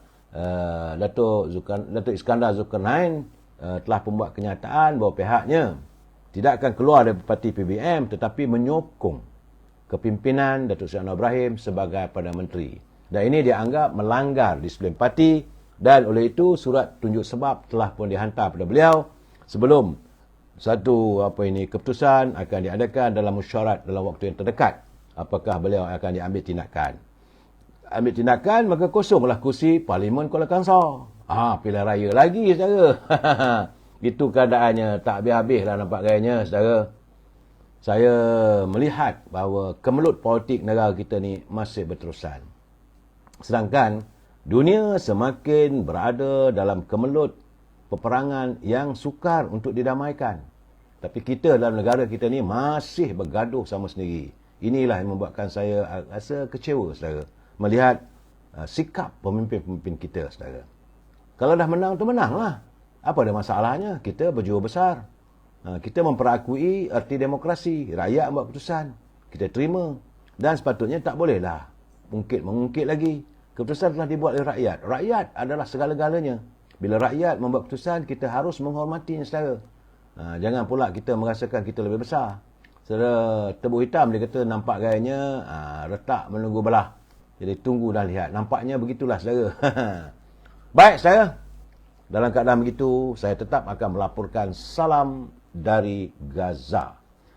Dato' Iskandar Zulkarnain telah membuat kenyataan bahawa pihaknya tidak akan keluar dari parti PBM tetapi menyokong kepimpinan Datuk Seri Anwar Ibrahim sebagai Perdana Menteri. Dan ini dianggap melanggar disiplin parti dan oleh itu surat tunjuk sebab telah pun dihantar kepada beliau sebelum satu keputusan akan diadakan dalam mesyuarat dalam waktu yang terdekat. Apakah beliau akan diambil tindakan? Ambil tindakan, maka kosonglah kursi Parlimen Kuala Kangsar. Pilihan raya lagi saudara. Itu keadaannya, tak habis-habis lah nampak gayanya saudara. Saya melihat bahawa kemelut politik negara kita ni masih berterusan. Sedangkan dunia semakin berada dalam kemelut peperangan yang sukar untuk didamaikan. Tapi kita dalam negara kita ni masih bergaduh sama sendiri. Inilah yang membuatkan saya rasa kecewa saudara. Melihat sikap pemimpin-pemimpin kita saudara. Kalau dah menang tu menanglah. Apa ada masalahnya? Kita berjiwa besar. Kita memperakui erti demokrasi. Rakyat membuat keputusan. Kita terima. Dan sepatutnya tak bolehlah mengungkit lagi. Keputusan telah dibuat oleh rakyat. Rakyat adalah segala-galanya. Bila rakyat membuat keputusan, kita harus menghormatinya saudara. Jangan pula kita merasakan kita lebih besar. Saudara tebu hitam, dia kata nampak gayanya retak menunggu belah. Jadi tunggu dan lihat. Nampaknya begitulah saudara. Baik saudara. Dalam keadaan begitu, saya tetap akan melaporkan salam dari Gaza.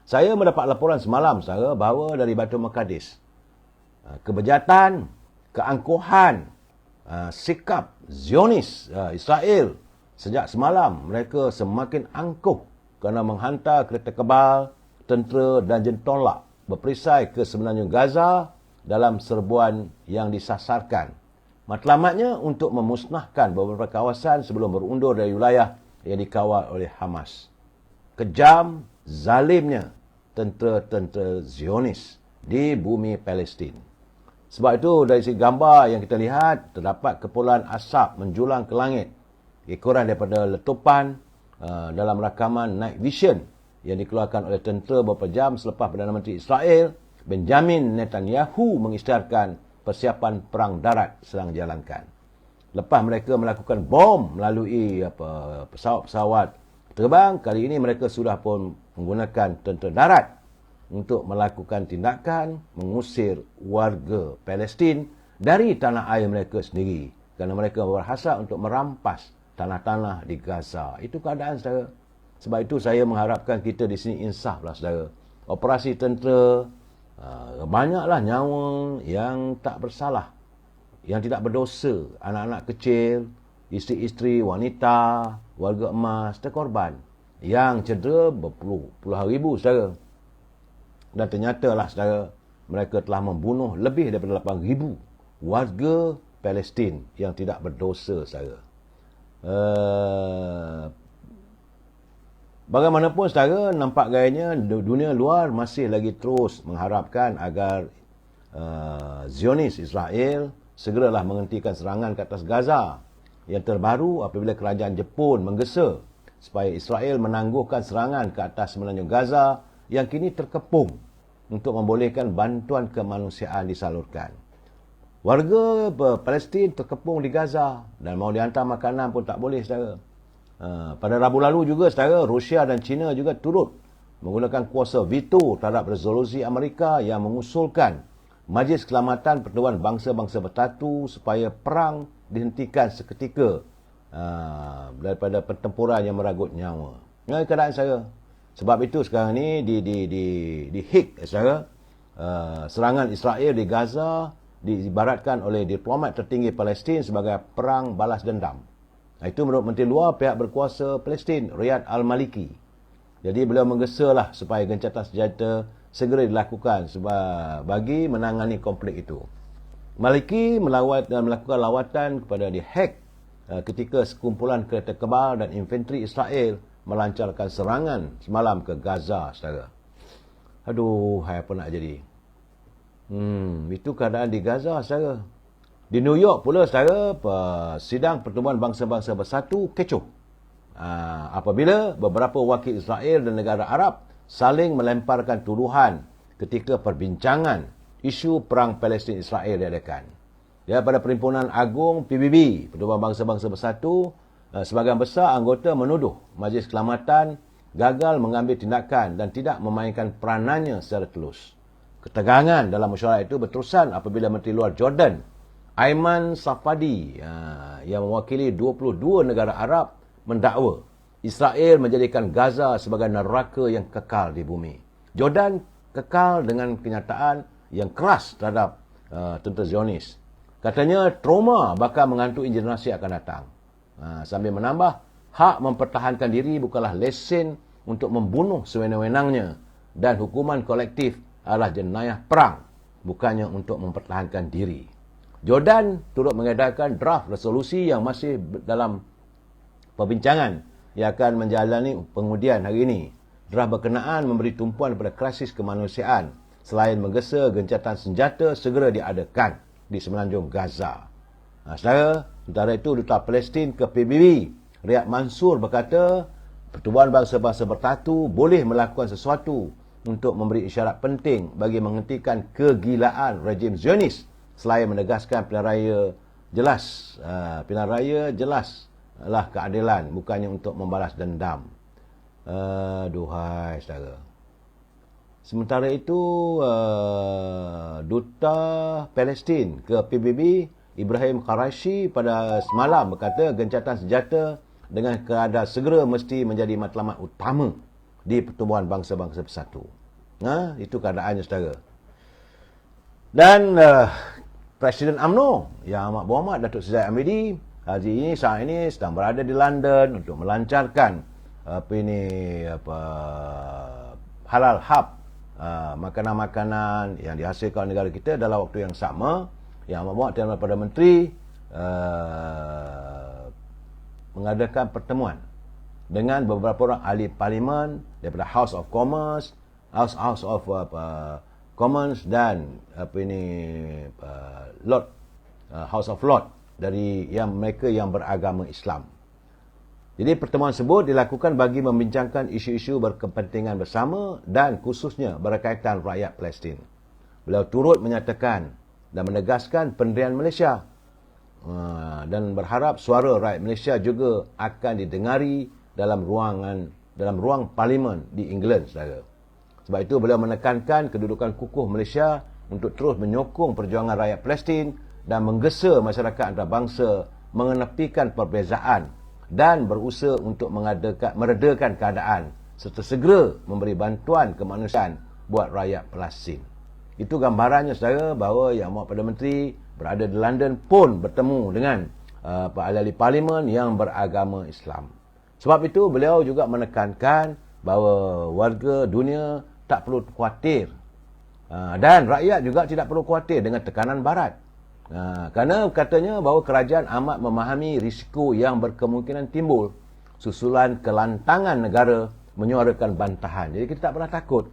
Saya mendapat laporan semalam, saudara, bahawa dari Batu Maqdis, kebejatan, keangkuhan, sikap Zionis Israel sejak semalam, mereka semakin angkuh kerana menghantar kereta kebal, tentera dan jentolak berperisai ke semenanjung Gaza dalam serbuan yang disasarkan. Matlamatnya untuk memusnahkan beberapa kawasan sebelum berundur dari wilayah yang dikawal oleh Hamas. Kejam, zalimnya tentera-tentera Zionis di bumi Palestin. Sebab itu dari segi gambar yang kita lihat, terdapat kepulan asap menjulang ke langit. Ekoran daripada letupan dalam rakaman Night Vision yang dikeluarkan oleh tentera beberapa jam selepas Perdana Menteri Israel Benjamin Netanyahu mengisytiharkan persiapan perang darat sedang dijalankan. Lepas mereka melakukan bom melalui pesawat-pesawat terbang, kali ini mereka sudah pun menggunakan tentera darat untuk melakukan tindakan mengusir warga Palestin dari tanah air mereka sendiri kerana mereka berhasrat untuk merampas tanah-tanah di Gaza. Itu keadaan, saudara. Sebab itu saya mengharapkan kita di sini insaflah, saudara. Operasi tentera, banyaklah nyawa yang tak bersalah, yang tidak berdosa, anak-anak kecil, isteri-isteri, wanita, warga emas terkorban, yang cedera berpuluh ribu, saudara. Dan ternyatalah, saudara, mereka telah membunuh lebih daripada 8,000 warga Palestin yang tidak berdosa, saudara. Bagaimanapun, saudara, nampak gayanya dunia luar masih lagi terus mengharapkan agar Zionis Israel segeralah menghentikan serangan ke atas Gaza. Yang terbaru apabila kerajaan Jepun menggesa supaya Israel menangguhkan serangan ke atas semenanjung Gaza yang kini terkepung untuk membolehkan bantuan kemanusiaan disalurkan. Warga Palestin terkepung di Gaza dan mau dihantar makanan pun tak boleh, saudara. Pada Rabu lalu juga, saudara, Rusia dan China juga turut menggunakan kuasa veto terhadap resolusi Amerika yang mengusulkan Majlis Keselamatan Pertubuhan Bangsa-Bangsa Bersatu supaya perang dihentikan seketika daripada pertempuran yang meragut nyawa. Ini keadaan, saudara. Sebab itu sekarang ni di Hague, saudara, serangan Israel di Gaza diibaratkan oleh diplomat tertinggi Palestin sebagai perang balas dendam. Itu menurut Menteri Luar pihak berkuasa Palestin, Riyad Al-Maliki. Jadi beliau menggesalah supaya gencatan senjata segera dilakukan bagi menangani konflik itu. Maliki melakukan lawatan kepada di Hague ketika sekumpulan kereta kebal dan infanteri Israel melancarkan serangan semalam ke Gaza, saudara. Aduh, apa nak jadi? Itu keadaan di Gaza, saudara. Di New York pula, saudara, sidang Pertubuhan Bangsa-Bangsa Bersatu kecoh. Apabila beberapa wakil Israel dan negara Arab saling melemparkan tuduhan ketika perbincangan isu perang Palestin-Israel diadakan. Pada Perhimpunan Agung PBB, Pertubuhan Bangsa-Bangsa Bersatu, sebahagian besar anggota menuduh Majlis Keselamatan gagal mengambil tindakan dan tidak memainkan peranannya secara telus. Ketegangan dalam mesyuarat itu berterusan apabila Menteri Luar Jordan, Ayman Safadi, yang mewakili 22 negara Arab, mendakwa Israel menjadikan Gaza sebagai neraka yang kekal di bumi. Jordan kekal dengan kenyataan yang keras terhadap tentera Zionis. Katanya trauma bakal menghantui generasi akan datang. Sambil menambah, hak mempertahankan diri bukanlah lesen untuk membunuh sewenang-wenangnya dan hukuman kolektif adalah jenayah perang, bukannya untuk mempertahankan diri. Jordan turut mengedarkan draft resolusi yang masih dalam perbincangan yang akan menjalani pengudian hari ini. Draft berkenaan memberi tumpuan pada krisis kemanusiaan selain menggesa gencatan senjata segera diadakan di semenanjung Gaza. Sementara itu, Duta Palestin ke PBB, Riyad Mansur, berkata Pertubuhan Bangsa-Bangsa Bersatu boleh melakukan sesuatu untuk memberi isyarat penting bagi menghentikan kegilaan rejim Zionis selain menegaskan pilihan raya jelaslah keadilan, bukannya untuk membalas dendam. Duhai, saudara. Sementara itu, Duta Palestin ke PBB, Ibrahim Qarashi, pada semalam berkata gencatan senjata dengan keadaan segera mesti menjadi matlamat utama di Pertubuhan Bangsa-Bangsa Bersatu. Itu keadaannya, saudara. Dan Presiden UMNO Yang Amat Berhormat Datuk Seri Zahid Hamidi saat ini sedang berada di London untuk melancarkan halal hub makanan-makanan yang dihasilkan negara kita. Dalam waktu yang sama, Yang Amat Berhormat dan Perdana Menteri mengadakan pertemuan dengan beberapa orang ahli parlimen daripada House of Commons, Commons dan House of Lords dari mereka yang beragama Islam. Jadi pertemuan tersebut dilakukan bagi membincangkan isu-isu berkepentingan bersama dan khususnya berkaitan rakyat Palestin. Beliau turut menyatakan dan menegaskan pendirian Malaysia dan berharap suara rakyat Malaysia juga akan didengari dalam ruang parlimen di England, saudara. Sebab itu beliau menekankan kedudukan kukuh Malaysia untuk terus menyokong perjuangan rakyat Palestin dan menggesa masyarakat antarabangsa mengenepikan perbezaan dan berusaha untuk meredakan keadaan serta segera memberi bantuan kemanusiaan buat rakyat Palestin. Itu gambarannya, saudara, bahawa Yang Amat Perdana Menteri berada di London pun bertemu dengan ahli parlimen yang beragama Islam. Sebab itu beliau juga menekankan bahawa warga dunia tak perlu khawatir dan rakyat juga tidak perlu khawatir dengan tekanan barat. Kerana katanya bahawa kerajaan amat memahami risiko yang berkemungkinan timbul susulan kelantangan negara menyuarakan bantahan. Jadi kita tak pernah takut.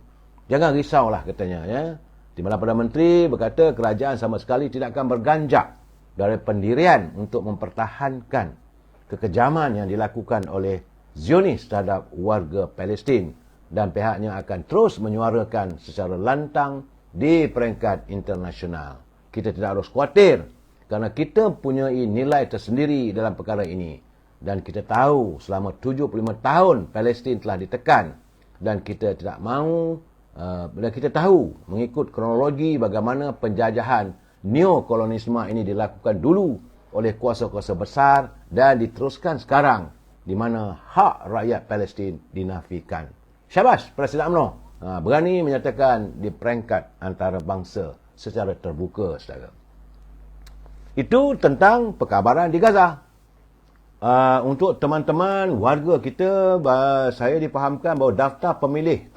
Jangan risaulah, katanya, ya. Di mana Perdana Menteri berkata kerajaan sama sekali tidak akan berganjak dari pendirian untuk mempertahankan kekejaman yang dilakukan oleh Zionis terhadap warga Palestin, dan pihaknya akan terus menyuarakan secara lantang di peringkat internasional. Kita tidak harus khawatir kerana kita punya nilai tersendiri dalam perkara ini. Dan kita tahu selama 75 tahun Palestin telah ditekan, dan kita tidak mahu dan kita tahu mengikut kronologi bagaimana penjajahan neokolonisme ini dilakukan dulu oleh kuasa-kuasa besar dan diteruskan sekarang di mana hak rakyat Palestin dinafikan. Syabas Presiden UMNO berani menyatakan di peringkat antarabangsa secara terbuka, saudara. Itu tentang perkabaran di Gaza. Untuk teman-teman warga kita, saya difahamkan bahawa daftar pemilih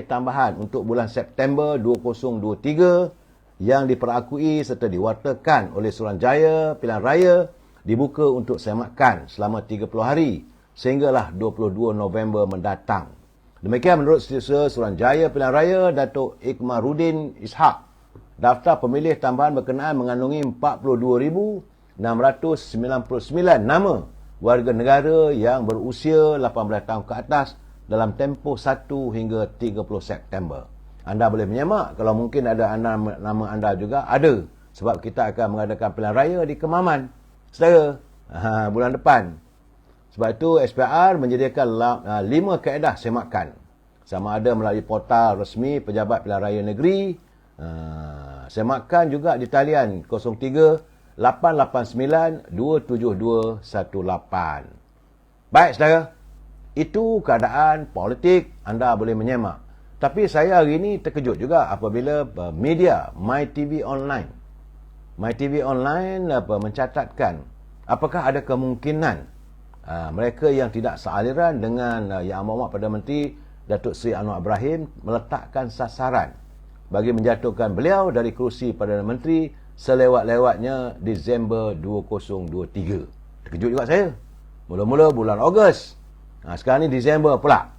tambahan untuk bulan September 2023 yang diperakui serta diwartakan oleh Suruhanjaya Pilihan Raya dibuka untuk semakan selama 30 hari sehinggalah 22 November mendatang. Demikian menurut Setiausaha Suruhanjaya Pilihan Raya Datuk Ikmaruddin Ishak. Daftar pemilih tambahan berkenaan mengandungi 42,699 nama warga negara yang berusia 18 tahun ke atas dalam tempoh 1 hingga 30 September. Anda boleh menyemak kalau mungkin ada nama anda juga ada, sebab kita akan mengadakan pilihan raya di Kemaman, saudara, bulan depan. Sebab itu SPR menyediakan 5 kaedah semakan, sama ada melalui portal resmi Pejabat Pilihan Raya Negeri. Semakan juga di talian 03 889 27218. Baik, saudara, itu keadaan politik. Anda boleh menyemak. Tapi saya hari ini terkejut juga apabila media MyTV Online mencatatkan apakah ada kemungkinan mereka yang tidak sealiran dengan Yang Amat Berhormat Perdana Menteri Datuk Seri Anwar Ibrahim meletakkan sasaran bagi menjatuhkan beliau dari kerusi Perdana Menteri selewat-lewatnya Disember 2023. Terkejut juga saya. Mula-mula bulan Ogos. Sekarang ni Disember pula.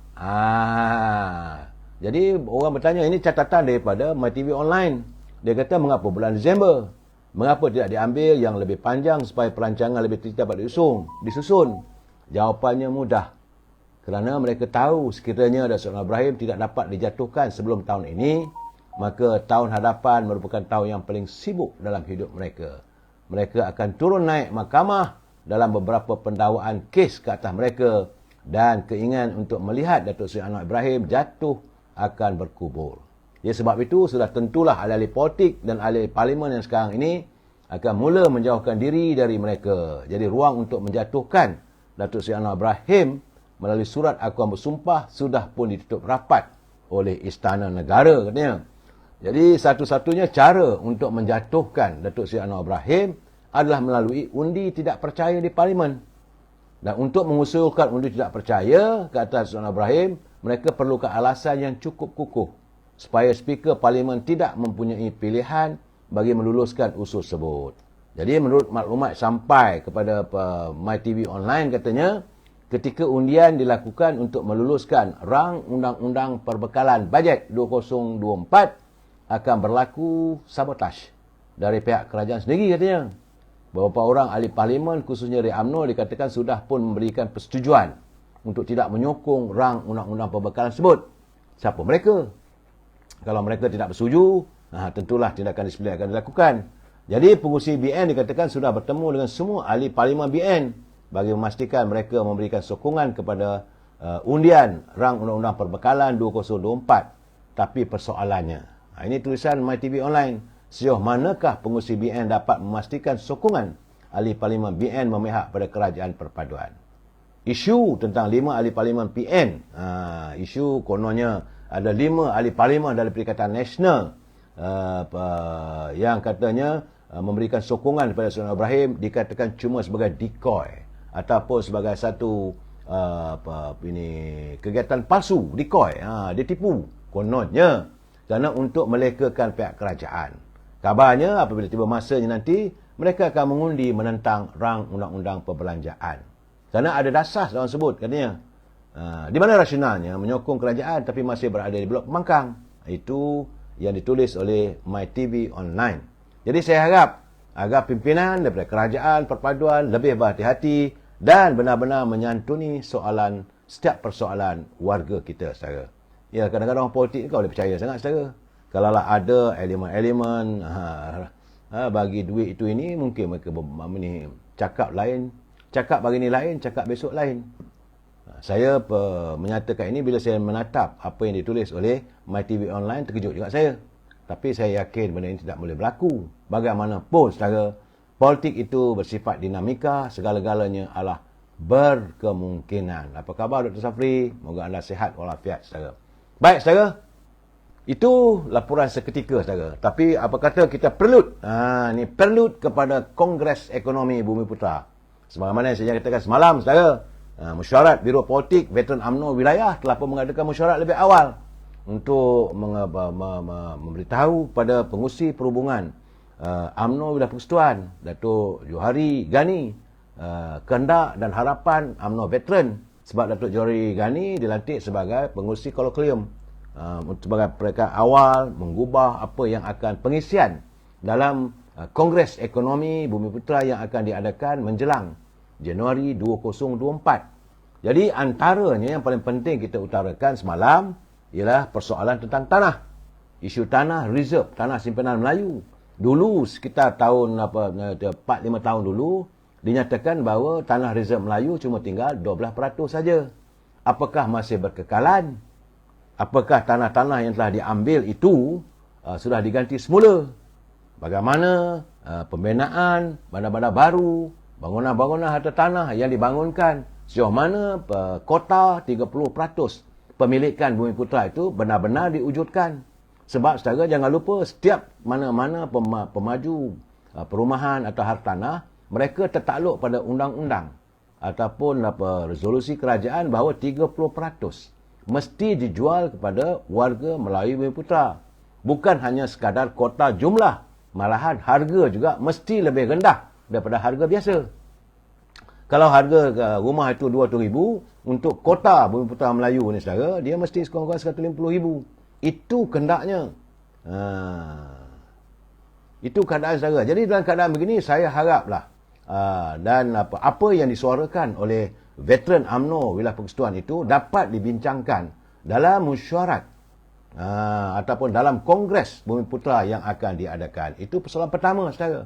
Jadi orang bertanya, ini catatan daripada MyTV Online. Dia kata mengapa bulan Disember? Mengapa tidak diambil yang lebih panjang supaya perancangan lebih dapat disusun? Jawapannya mudah. Kerana mereka tahu sekiranya Datuk Anwar Ibrahim tidak dapat dijatuhkan sebelum tahun ini, maka tahun hadapan merupakan tahun yang paling sibuk dalam hidup mereka. Mereka akan turun naik mahkamah dalam beberapa pendakwaan kes ke atas mereka, dan keinginan untuk melihat Datuk Seri Anwar Ibrahim jatuh akan berkubur. Ya, sebab itu sudah tentulah ahli-ahli politik dan ahli parlimen yang sekarang ini akan mula menjauhkan diri dari mereka. Jadi ruang untuk menjatuhkan Datuk Seri Anwar Ibrahim melalui surat akuan bersumpah sudah pun ditutup rapat oleh Istana Negara katanya. Jadi satu-satunya cara untuk menjatuhkan Datuk Seri Anwar Ibrahim adalah melalui undi tidak percaya di Parlimen. Dan untuk mengusulkan undi tidak percaya ke atas Anwar Ibrahim, mereka perlukan alasan yang cukup kukuh supaya Speaker Parlimen tidak mempunyai pilihan bagi meluluskan usul tersebut. Jadi menurut maklumat sampai kepada MyTV Online katanya, ketika undian dilakukan untuk meluluskan rang Undang-Undang Perbekalan Bajet 2024, akan berlaku sabotaj dari pihak kerajaan sendiri katanya. Beberapa orang ahli parlimen khususnya dari UMNO dikatakan sudah pun memberikan persetujuan untuk tidak menyokong rang Undang-Undang Perbekalan tersebut. Siapa mereka? Kalau mereka tidak bersetuju, tentulah tindakan disiplin akan dilakukan. Jadi pengurusi BN dikatakan sudah bertemu dengan semua ahli parlimen BN bagi memastikan mereka memberikan sokongan kepada undian rang Undang-Undang Perbekalan 2024. Tapi persoalannya, ini tulisan MyTV Online, sejauh manakah pengurusi BN dapat memastikan sokongan ahli parlimen BN memihak pada kerajaan perpaduan? Isu tentang 5 ahli parlimen PN, isu kononnya ada 5 ahli parlimen dari Perikatan Nasional yang katanya memberikan sokongan kepada Seri Ibrahim dikatakan cuma sebagai decoy ataupun sebagai satu kegiatan palsu, decoy, dia tipu kononnya kerana untuk melekakan pihak kerajaan. Kabarnya apabila tiba masanya nanti, mereka akan mengundi menentang rang Undang-Undang Perbelanjaan. Kerana ada dasar dalam sebut katanya. Di mana rasionalnya menyokong kerajaan tapi masih berada di Blok Pembangkang. Itu yang ditulis oleh MyTV Online. Jadi saya harap agar pimpinan daripada kerajaan perpaduan lebih berhati-hati dan benar-benar menyantuni setiap persoalan warga kita saudara. Ya, kadang-kadang orang politik ni kau boleh percaya sangat saudara. Kalaulah ada elemen-elemen bagi duit itu ini, mungkin mereka cakap lain, cakap hari ni lain, cakap besok lain. Saya menyatakan ini bila saya menatap apa yang ditulis oleh MyTV Online, terkejut juga saya. Tapi saya yakin benda ini tidak boleh berlaku. Bagaimanapun saudara, politik itu bersifat dinamika, segala-galanya adalah berkemungkinan. Apa khabar Dr. Safri? Moga anda sihat walafiat saudara. Baik saudara, itu laporan seketika saudara. Tapi apa kata kita perlut, ini perlut kepada Kongres Ekonomi Bumiputra. Sebagaimana yang saya katakan semalam saudara, mesyuarat Biro Politik Veteran UMNO Wilayah telah pun mengadakan mesyuarat lebih awal untuk memberitahu pada pengurusi perhubungan UMNO Wilayah Persekutuan Datuk Johari Gani kehendak dan harapan UMNO Veteran, sebab Datuk Johari Gani dilantik sebagai pengurusi kolokvium sebagai peringkat awal mengubah apa yang akan pengisian dalam Kongres Ekonomi Bumiputra yang akan diadakan menjelang Januari 2024. Jadi antaranya yang paling penting kita utarakan semalam ialah persoalan tentang tanah. Isu tanah reserve, tanah simpanan Melayu. Dulu sekitar tahun 4-5 tahun dulu dinyatakan bahawa tanah reserve Melayu cuma tinggal 12% saja. Apakah masih berkekalan? Apakah tanah-tanah yang telah diambil itu sudah diganti semula? Bagaimana pembinaan bandar-bandar baru, bangunan-bangunan harta tanah yang dibangunkan, sejauh mana kota 30% pemilikan Bumiputra itu benar-benar diwujudkan. Sebab saudara jangan lupa, setiap mana-mana pemaju perumahan atau harta tanah, mereka tertakluk pada undang-undang ataupun resolusi kerajaan bahawa 30% mesti dijual kepada warga Melayu Bumiputra. Bukan hanya sekadar kota jumlah, malahan harga juga mesti lebih rendah daripada harga biasa. Kalau harga rumah itu RM200,000, untuk kota Bumiputra Melayu ni saudara, dia mesti sekurang-kurang RM150,000. Itu kehendaknya. Itu keadaan saudara. Jadi dalam keadaan begini, saya haraplah dan apa yang disuarakan oleh veteran UMNO Wilayah Persekutuan itu dapat dibincangkan dalam mesyuarat ataupun dalam Kongres Bumiputra yang akan diadakan. Itu persoalan pertama saudara.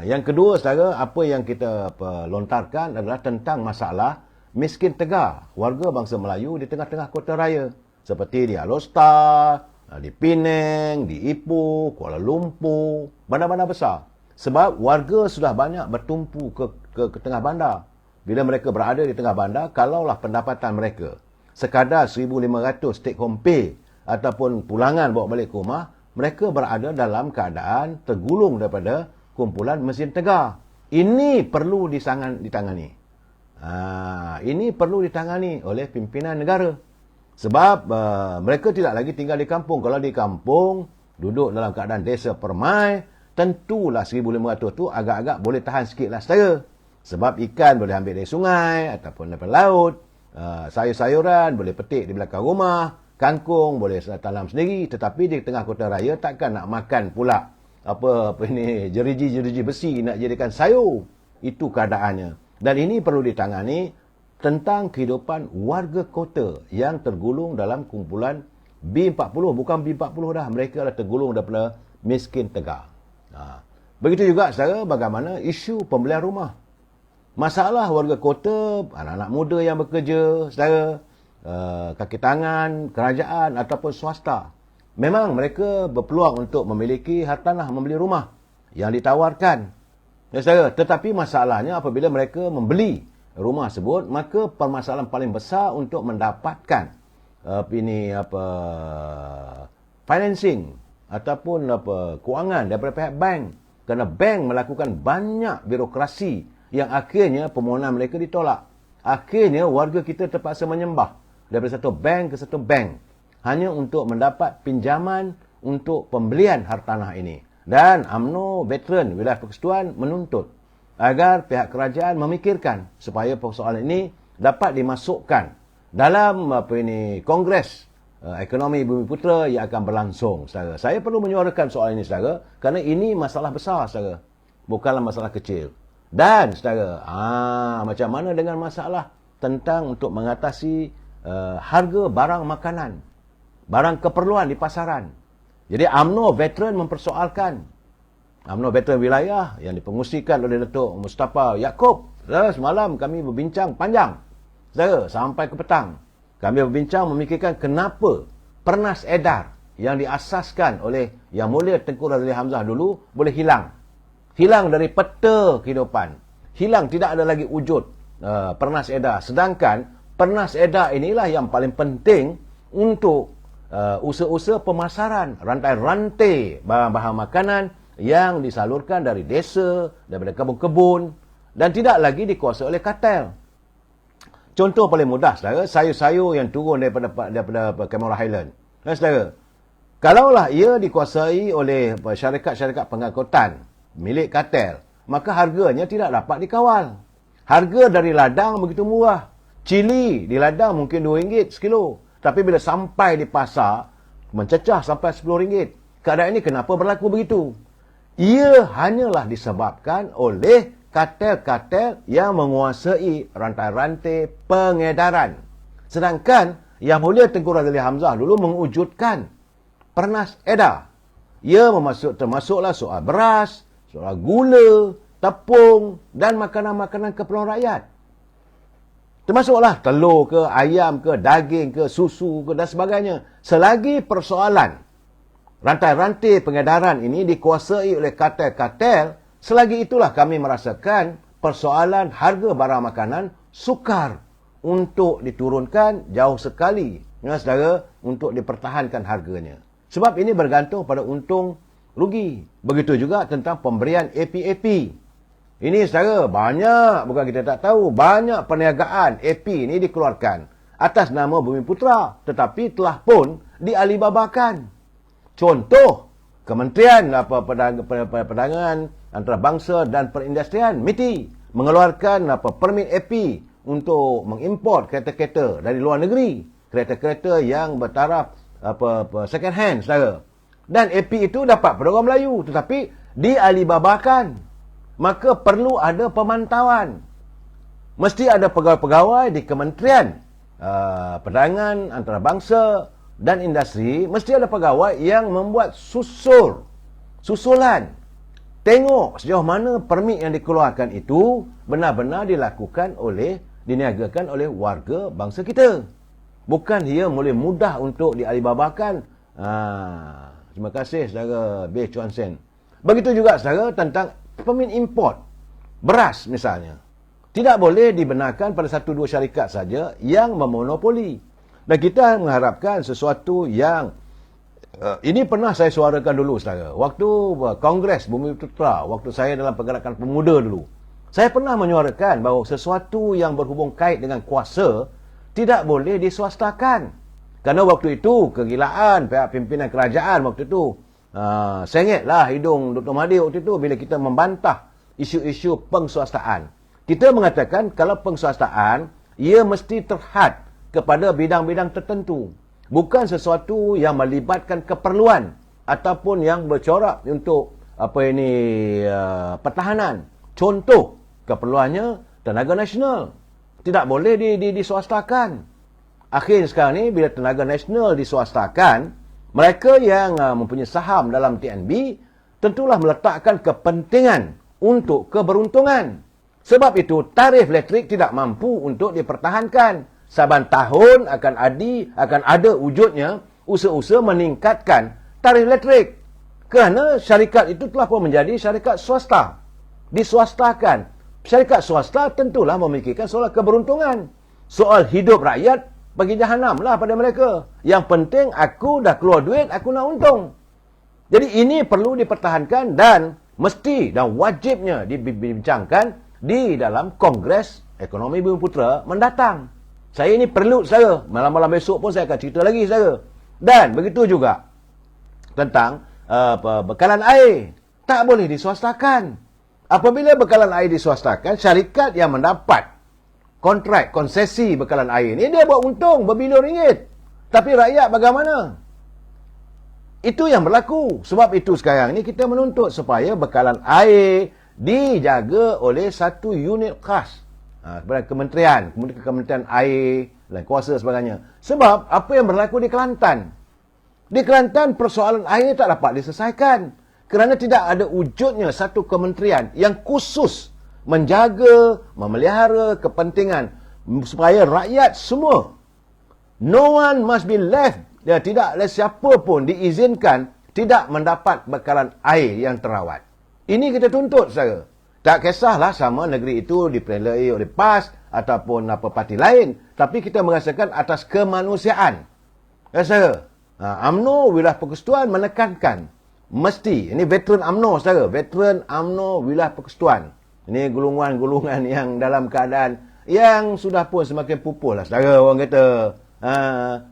Yang kedua saudara, apa yang kita lontarkan adalah tentang masalah miskin tegar warga bangsa Melayu di tengah-tengah kota raya. Seperti di Alor, di Penang, di Ipoh, Kuala Lumpur, bandar-bandar besar. Sebab warga sudah banyak bertumpu ke tengah bandar. bila mereka berada di tengah bandar, kalaulah pendapatan mereka sekadar 1,500 take home pay ataupun pulangan bawa balik ke rumah, mereka berada dalam keadaan tergulung daripada kumpulan mesin tegar. Ini perlu ditangani. Ini perlu ditangani oleh pimpinan negara. Sebab mereka tidak lagi tinggal di kampung. Kalau di kampung, duduk dalam keadaan desa permai, tentulah 1,500 tu agak-agak boleh tahan sikit lah saudara. Sebab ikan boleh ambil dari sungai ataupun dari laut, sayur-sayuran boleh petik di belakang rumah, kangkung boleh tanam sendiri. Tetapi di tengah kota raya takkan nak makan pula apa ini jeriji-jeriji besi nak jadikan sayur. Itu keadaannya. Dan ini perlu ditangani tentang kehidupan warga kota yang tergulung dalam kumpulan B40. Bukan B40 dah, mereka dah tergulung daripada miskin tegar. Begitu juga saudara bagaimana isu pembelian rumah. Masalah warga kota, anak-anak muda yang bekerja, saudara, kaki tangan, kerajaan ataupun swasta. Memang mereka berpeluang untuk memiliki hartanah, membeli rumah yang ditawarkan. Ya, saudara, tetapi masalahnya apabila mereka membeli rumah tersebut, maka permasalahan paling besar untuk mendapatkan financing ataupun kewangan daripada pihak bank. Kerana bank melakukan banyak birokrasi yang akhirnya permohonan mereka ditolak. Akhirnya warga kita terpaksa menyembah daripada satu bank ke satu bank hanya untuk mendapat pinjaman untuk pembelian hartanah ini. Dan UMNO Veteran Wilayah Persekutuan menuntut agar pihak kerajaan memikirkan supaya persoalan ini dapat dimasukkan dalam Kongres Ekonomi Bumiputera yang akan berlangsung, saudara. Saya perlu menyuarakan soal ini, saudara, kerana ini masalah besar, saudara. Bukanlah masalah kecil. Dan, saudara, macam mana dengan masalah tentang untuk mengatasi harga barang makanan, barang keperluan di pasaran. Jadi, UMNO Veteran mempersoalkan, UMNO Veteran Wilayah yang dipengusikan oleh Datuk Mustafa Yaakob. Saudara, semalam kami berbincang panjang, saudara, sampai ke petang. Kami berbincang memikirkan kenapa Pernas Edar yang diasaskan oleh Yang Mulia Tengku Razili Hamzah dulu boleh hilang. Hilang dari peta kehidupan. Hilang, tidak ada lagi wujud Pernas Edar. Sedangkan Pernas Edar inilah yang paling penting untuk usaha-usaha pemasaran, rantai-rantai barang-barang makanan yang disalurkan dari desa, daripada kebun-kebun dan tidak lagi dikuasai oleh kartel. Contoh paling mudah, saudara, sayur-sayur yang turun daripada Cameron Highland. Saudara, kalaulah ia dikuasai oleh syarikat-syarikat pengangkutan milik kartel, maka harganya tidak dapat dikawal. Harga dari ladang begitu murah. Cili di ladang mungkin RM2 sekilo. Tapi bila sampai di pasar, mencecah sampai RM10. Keadaan ini kenapa berlaku begitu? Ia hanyalah disebabkan oleh kartel-kartel yang menguasai rantai-rantai pengedaran. Sedangkan Yang Mulia Tengku Razili Hamzah dulu mewujudkan Pernas Edar. Ia termasuklah soal beras, soal gula, tepung dan makanan-makanan keperluan rakyat. Termasuklah telur ke, ayam ke, daging ke, susu ke dan sebagainya. Selagi persoalan rantai-rantai pengedaran ini dikuasai oleh kartel-kartel, selagi itulah kami merasakan persoalan harga barang makanan sukar untuk diturunkan jauh sekali, ya saudara, untuk dipertahankan harganya. Sebab ini bergantung pada untung rugi. Begitu juga tentang pemberian AP-AP. Ini saudara, banyak, bukan kita tak tahu, banyak perniagaan AP ini dikeluarkan atas nama Bumiputera, tetapi telah pun dialibabakan. Contoh, Kementerian Perdagangan Antarabangsa dan Perindustrian MITI mengeluarkan permit AP untuk mengimport kereta-kereta dari luar negeri, kereta-kereta yang bertaraf second hand, saudara. Dan AP itu dapat pada orang Melayu, tetapi dialibabakan. Maka perlu ada pemantauan. Mesti ada pegawai-pegawai di Kementerian Perdagangan Antarabangsa dan Industri, mesti ada pegawai yang membuat susulan. Tengok sejauh mana permit yang dikeluarkan itu benar-benar diniagakan oleh warga bangsa kita. Bukan ia boleh mudah untuk dialibabakan. Terima kasih saudara B. Chuan Sen. Begitu juga saudara tentang permit import beras misalnya. Tidak boleh dibenarkan pada satu dua syarikat saja yang memonopoli. Dan kita mengharapkan sesuatu yang ini pernah saya suarakan dulu, saudara. Waktu Kongres Bumi Putra, waktu saya dalam pergerakan pemuda dulu, saya pernah menyuarakan bahawa sesuatu yang berhubung kait dengan kuasa tidak boleh diswastakan. Kerana waktu itu, kegilaan pihak pimpinan kerajaan waktu itu, sengitlah hidung Dr. Mahathir waktu itu bila kita membantah isu-isu pengswastaan. Kita mengatakan kalau pengswastaan, ia mesti terhad kepada bidang-bidang tertentu. Bukan sesuatu yang melibatkan keperluan ataupun yang bercorak untuk pertahanan. Contoh, keperluannya tenaga nasional. Tidak boleh diswastakan. Akhirnya sekarang ni bila tenaga nasional diswastakan, mereka yang mempunyai saham dalam TNB tentulah meletakkan kepentingan untuk keberuntungan. Sebab itu tarif elektrik tidak mampu untuk dipertahankan. Saban tahun akan ada wujudnya usaha-usaha meningkatkan tarif elektrik. Kerana syarikat itu telah pun menjadi syarikat swasta. Diswastakan. Syarikat swasta tentulah memikirkan soal keberuntungan. Soal hidup rakyat bagi jahanam lah pada mereka. Yang penting aku dah keluar duit, aku nak untung. Jadi ini perlu dipertahankan dan mesti dan wajibnya dibincangkan di dalam Kongres Ekonomi Bumi Putra mendatang. Saya ini perlu, saudara. Malam-malam besok pun saya akan cerita lagi, saudara. Dan begitu juga tentang bekalan air. Tak boleh diswastakan. Apabila bekalan air diswastakan, syarikat yang mendapat kontrak, konsesi bekalan air ni, dia buat untung berbilion ringgit. Tapi rakyat bagaimana? Itu yang berlaku. Sebab itu sekarang ni kita menuntut supaya bekalan air dijaga oleh satu unit khas. Kepada Kementerian Air dan Kuasa sebagainya. Sebab apa yang berlaku di Kelantan? Di Kelantan persoalan air tak dapat diselesaikan. Kerana tidak ada wujudnya satu kementerian yang khusus menjaga, memelihara kepentingan supaya rakyat semua, no one must be left, dia tidak oleh siapa pun diizinkan tidak mendapat bekalan air yang terawat. Ini kita tuntut, saudara. Tak kisahlah sama negeri itu diperoleh oleh PAS ataupun parti lain, tapi kita merasakan atas kemanusiaan. Ya, saudara. UMNO Wilayah Persekutuan menekankan mesti, ini veteran UMNO, saudara, veteran UMNO Wilayah Persekutuan. Ini golongan-golongan yang dalam keadaan yang sudah pun semakin pupuh lah, saudara. Orang kata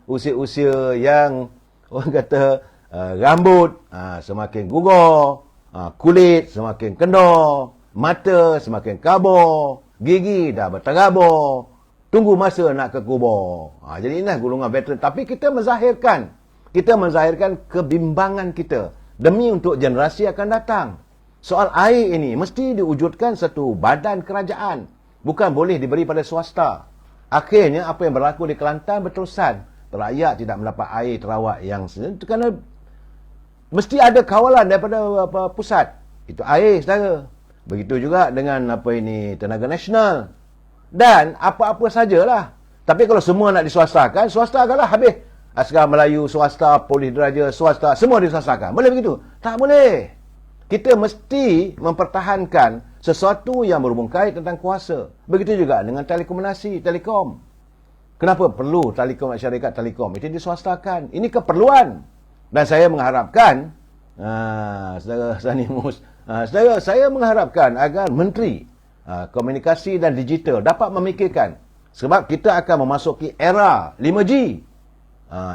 usia-usia yang orang kata rambut semakin gugur, kulit semakin kendor, mata semakin kabur, gigi dah berterabur, tunggu masa nak ke kubur. Jadi inilah golongan veteran. Tapi kita menzahirkan kebimbangan kita demi untuk generasi akan datang. Soal air ini mesti diwujudkan satu badan kerajaan. Bukan boleh diberi pada swasta. Akhirnya apa yang berlaku di Kelantan berterusan. Rakyat tidak mendapat air terawat yang kerana mesti ada kawalan daripada pusat. Itu air, saudara. Begitu juga dengan tenaga nasional. Dan apa-apa sajalah. Tapi kalau semua nak diswastakan, swastakanlah habis. Askar Melayu swasta, polis diraja swasta, semua diswastakan. Boleh begitu? Tak boleh. Kita mesti mempertahankan sesuatu yang berhubung kait tentang kuasa. Begitu juga dengan telekomunikasi, telekom. Kenapa perlu syarikat telekom itu diswastakan? Ini keperluan. Dan saya mengharapkan, saudara Sanimus, saya mengharapkan agar Menteri Komunikasi dan Digital dapat memikirkan. Sebab kita akan memasuki era 5G.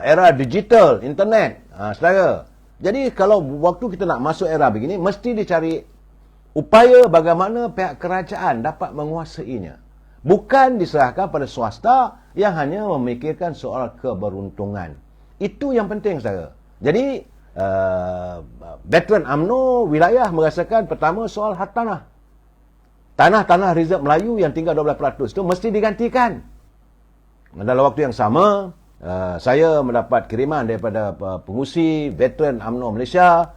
Era digital, internet, saudara. Jadi kalau waktu kita nak masuk era begini, mesti dicari upaya bagaimana pihak kerajaan dapat menguasainya. Bukan diserahkan pada swasta yang hanya memikirkan soal keberuntungan. Itu yang penting, saudara. Jadi, veteran UMNO wilayah merasakan pertama soal hak tanah. Tanah-tanah reserve Melayu yang tinggal 12% itu mesti digantikan. Dalam waktu yang sama, saya mendapat kiriman daripada pengusi veteran UMNO Malaysia,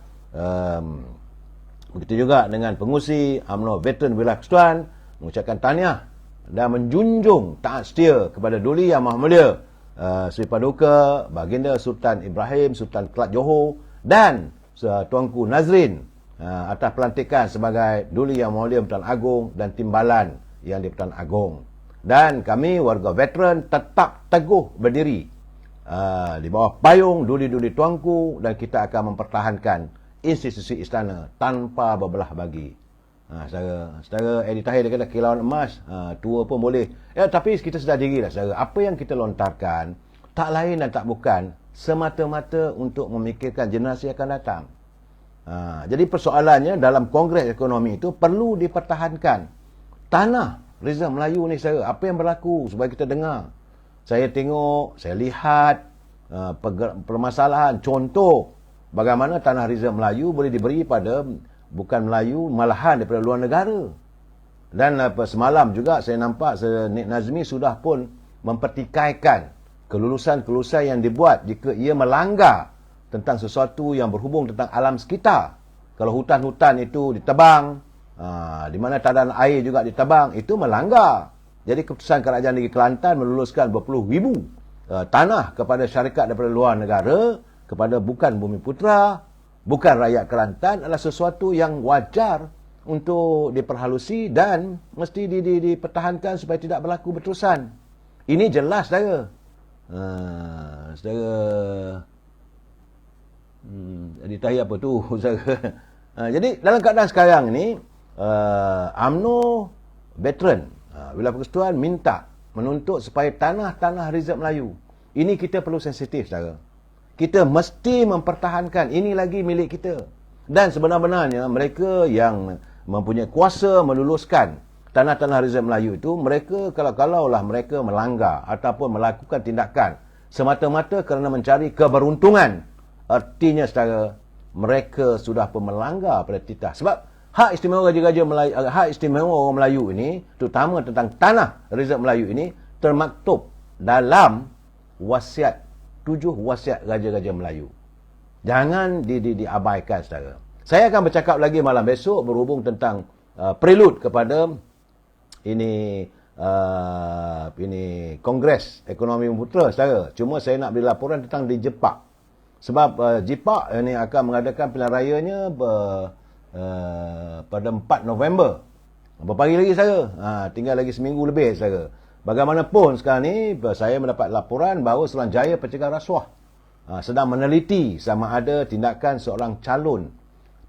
begitu juga dengan pengusi UMNO Veteran Wilayah Persekutuan, mengucapkan tahniah dan menjunjung taat setia kepada Duli Yang Maha Mulia Sri Paduka Baginda Sultan Ibrahim Sultan Kelab Johor dan Tuanku Nazrin atas pelantikan sebagai Duli Yang Maha Mulia Tuan Agong dan Timbalan yang di Pertuan Agong. Dan kami warga veteran tetap teguh berdiri di bawah payung duli-duli tuanku, dan kita akan mempertahankan institusi istana tanpa berbelah bagi. Saudara Eddie Tahir dia kata kilauan emas, tua pun boleh. Tapi kita sedar diri lah saudara, apa yang kita lontarkan tak lain dan tak bukan semata-mata untuk memikirkan generasi yang akan datang. Jadi persoalannya dalam Kongres Ekonomi itu perlu dipertahankan tanah Rizal Melayu ni saudara. Apa yang berlaku supaya kita dengar. Saya tengok, saya lihat permasalahan, contoh bagaimana tanah Rizal Melayu boleh diberi pada bukan Melayu, malahan daripada luar negara. Dan semalam juga saya nampak Nik Nazmi sudah pun mempertikaikan kelulusan-kelulusan yang dibuat jika ia melanggar tentang sesuatu yang berhubung tentang alam sekitar. Kalau hutan-hutan itu ditebang, di mana tadanan air juga ditebang, itu melanggar. Jadi keputusan Kerajaan Negeri Kelantan meluluskan berpuluh ribu tanah kepada syarikat daripada luar negara, kepada bukan Bumi Putra, bukan rakyat Kelantan, adalah sesuatu yang wajar untuk diperhalusi dan mesti dipertahankan supaya tidak berlaku berterusan. Ini jelas saudara. Saudara ditanya apa tu saudara. Jadi dalam keadaan sekarang ni UMNO veteran Wilayah Persekutuan minta menuntut supaya tanah-tanah Rizal Melayu ini kita perlu sensitif saudara. Kita mesti mempertahankan, ini lagi milik kita. Dan sebenar-benarnya mereka yang mempunyai kuasa meluluskan tanah-tanah Rizal Melayu itu, mereka kalau-kalaulah mereka melanggar ataupun melakukan tindakan semata-mata kerana mencari keberuntungan, artinya saudara, mereka sudah pun melanggar pada titah. Sebab hak istimewa raja-raja Melayu, hak istimewa orang Melayu ini, terutama tentang tanah Rizal Melayu ini, termaktub dalam wasiat 7 wasiat Raja-Raja Melayu. Jangan diabaikan saudara. Saya akan bercakap lagi malam besok berhubung tentang prelude kepada ini Kongres Ekonomi Putra saudara. Cuma saya nak beri laporan tentang di Jepak. Sebab Jepak ini akan mengadakan pilihan rayanya pada 4 November. Berapa hari lagi saudara? Tinggal lagi seminggu lebih saudara. Bagaimanapun sekarang ni saya mendapat laporan bahawa Suruhanjaya Pencegahan Rasuah sedang meneliti sama ada tindakan seorang calon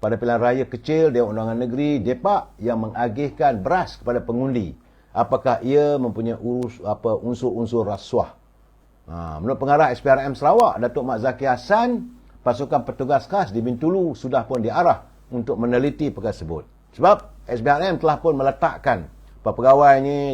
pada pilihan raya kecil Dewan Undangan Negeri Depak yang mengagihkan beras kepada pengundi. Apakah ia mempunyai unsur-unsur rasuah? Menurut pengarah SPRM Sarawak Datuk Mak Zaki Hassan, pasukan petugas khas di Bintulu sudah pun diarah untuk meneliti perkara tersebut. Sebab SPRM telah pun meletakkan pegawai ni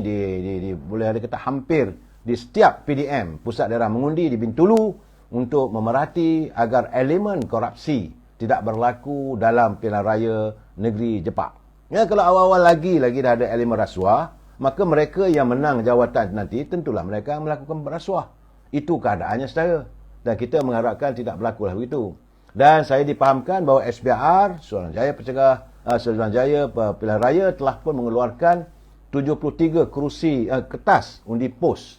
boleh ada kata hampir di setiap PDM, Pusat Daerah Mengundi di Bintulu, untuk memerhati agar elemen korupsi tidak berlaku dalam pilihan raya negeri Jepak. Ya, kalau awal-awal lagi dah ada elemen rasuah, maka mereka yang menang jawatan nanti tentulah mereka melakukan rasuah. Itu keadaannya saudara. Dan kita mengharapkan tidak berlakulah begitu. Dan saya dipahamkan bahawa SPR, Suruhanjaya Pilihan Raya telah pun mengeluarkan 73 kerusi kertas undi pos.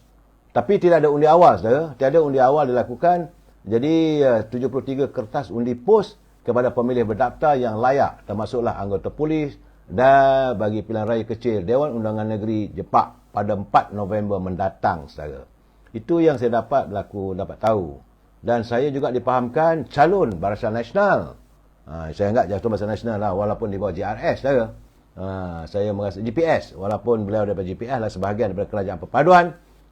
Tapi tidak ada undi awal saudara. Tiada undi awal dilakukan. Jadi 73 kertas undi pos kepada pemilih berdaftar yang layak, termasuklah anggota polis dan bagi pilihan raya kecil Dewan Undangan Negeri Jepak pada 4 November mendatang saudara. Itu yang saya dapat tahu. Dan saya juga dipahamkan calon Barisan Nasional. Saya anggap calon Barisan Nasional lah walaupun di bawah JRS saudara. Saya merasa GPS, walaupun beliau daripada GPS lah sebahagian daripada kerajaan perpaduan.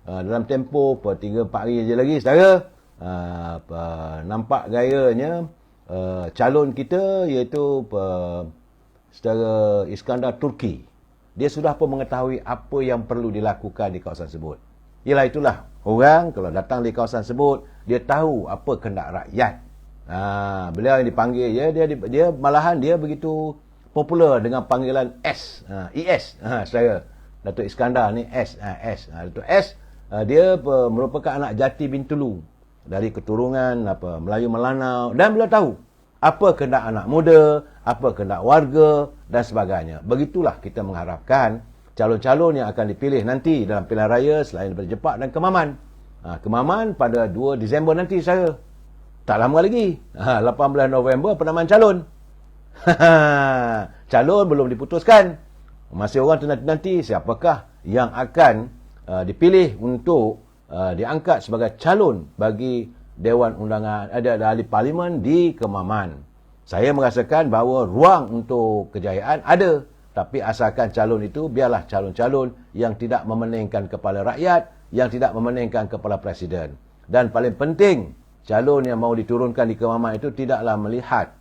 Dalam tempoh 3-4 hari je lagi saudara, nampak gayanya calon kita iaitu saudara Iskandar Turki, dia sudah pun mengetahui apa yang perlu dilakukan di kawasan tersebut. Ialah itulah orang kalau datang di kawasan tersebut, dia tahu apa kehendak rakyat. Beliau yang dipanggil dia malahan dia begitu popular dengan panggilan S, ES, saudara. Datuk Iskandar ni S. Datuk S, dia merupakan anak jati Bintulu dari keturunan Melayu Melanau, dan beliau tahu apa kehendak anak muda, apa kehendak warga dan sebagainya. Begitulah kita mengharapkan calon-calon yang akan dipilih nanti dalam pilihan raya selain daripada Jepak dan Kemaman. Kemaman pada 2 Disember nanti saya. Tak lama lagi. 18 November penamaan calon. Calon belum diputuskan. Masih orang nanti siapakah yang akan dipilih untuk diangkat sebagai calon bagi Dewan Undangan ahli Parlimen di Kemaman. Saya merasakan bahawa ruang untuk kejayaan ada, tapi asalkan calon itu biarlah calon-calon yang tidak memeningkan kepala rakyat, yang tidak memeningkan kepala presiden. Dan paling penting, calon yang mahu diturunkan di Kemaman itu tidaklah melihat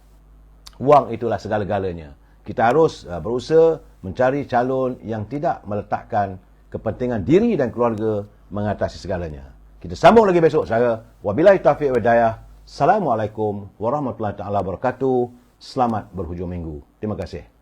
wang itulah segala-galanya. Kita harus berusaha mencari calon yang tidak meletakkan kepentingan diri dan keluarga mengatasi segalanya. Kita sambung lagi besok, saya. Wabillahi taufiq wal hidayah. Assalamualaikum warahmatullahi taala wabarakatuh. Selamat berhujung minggu. Terima kasih.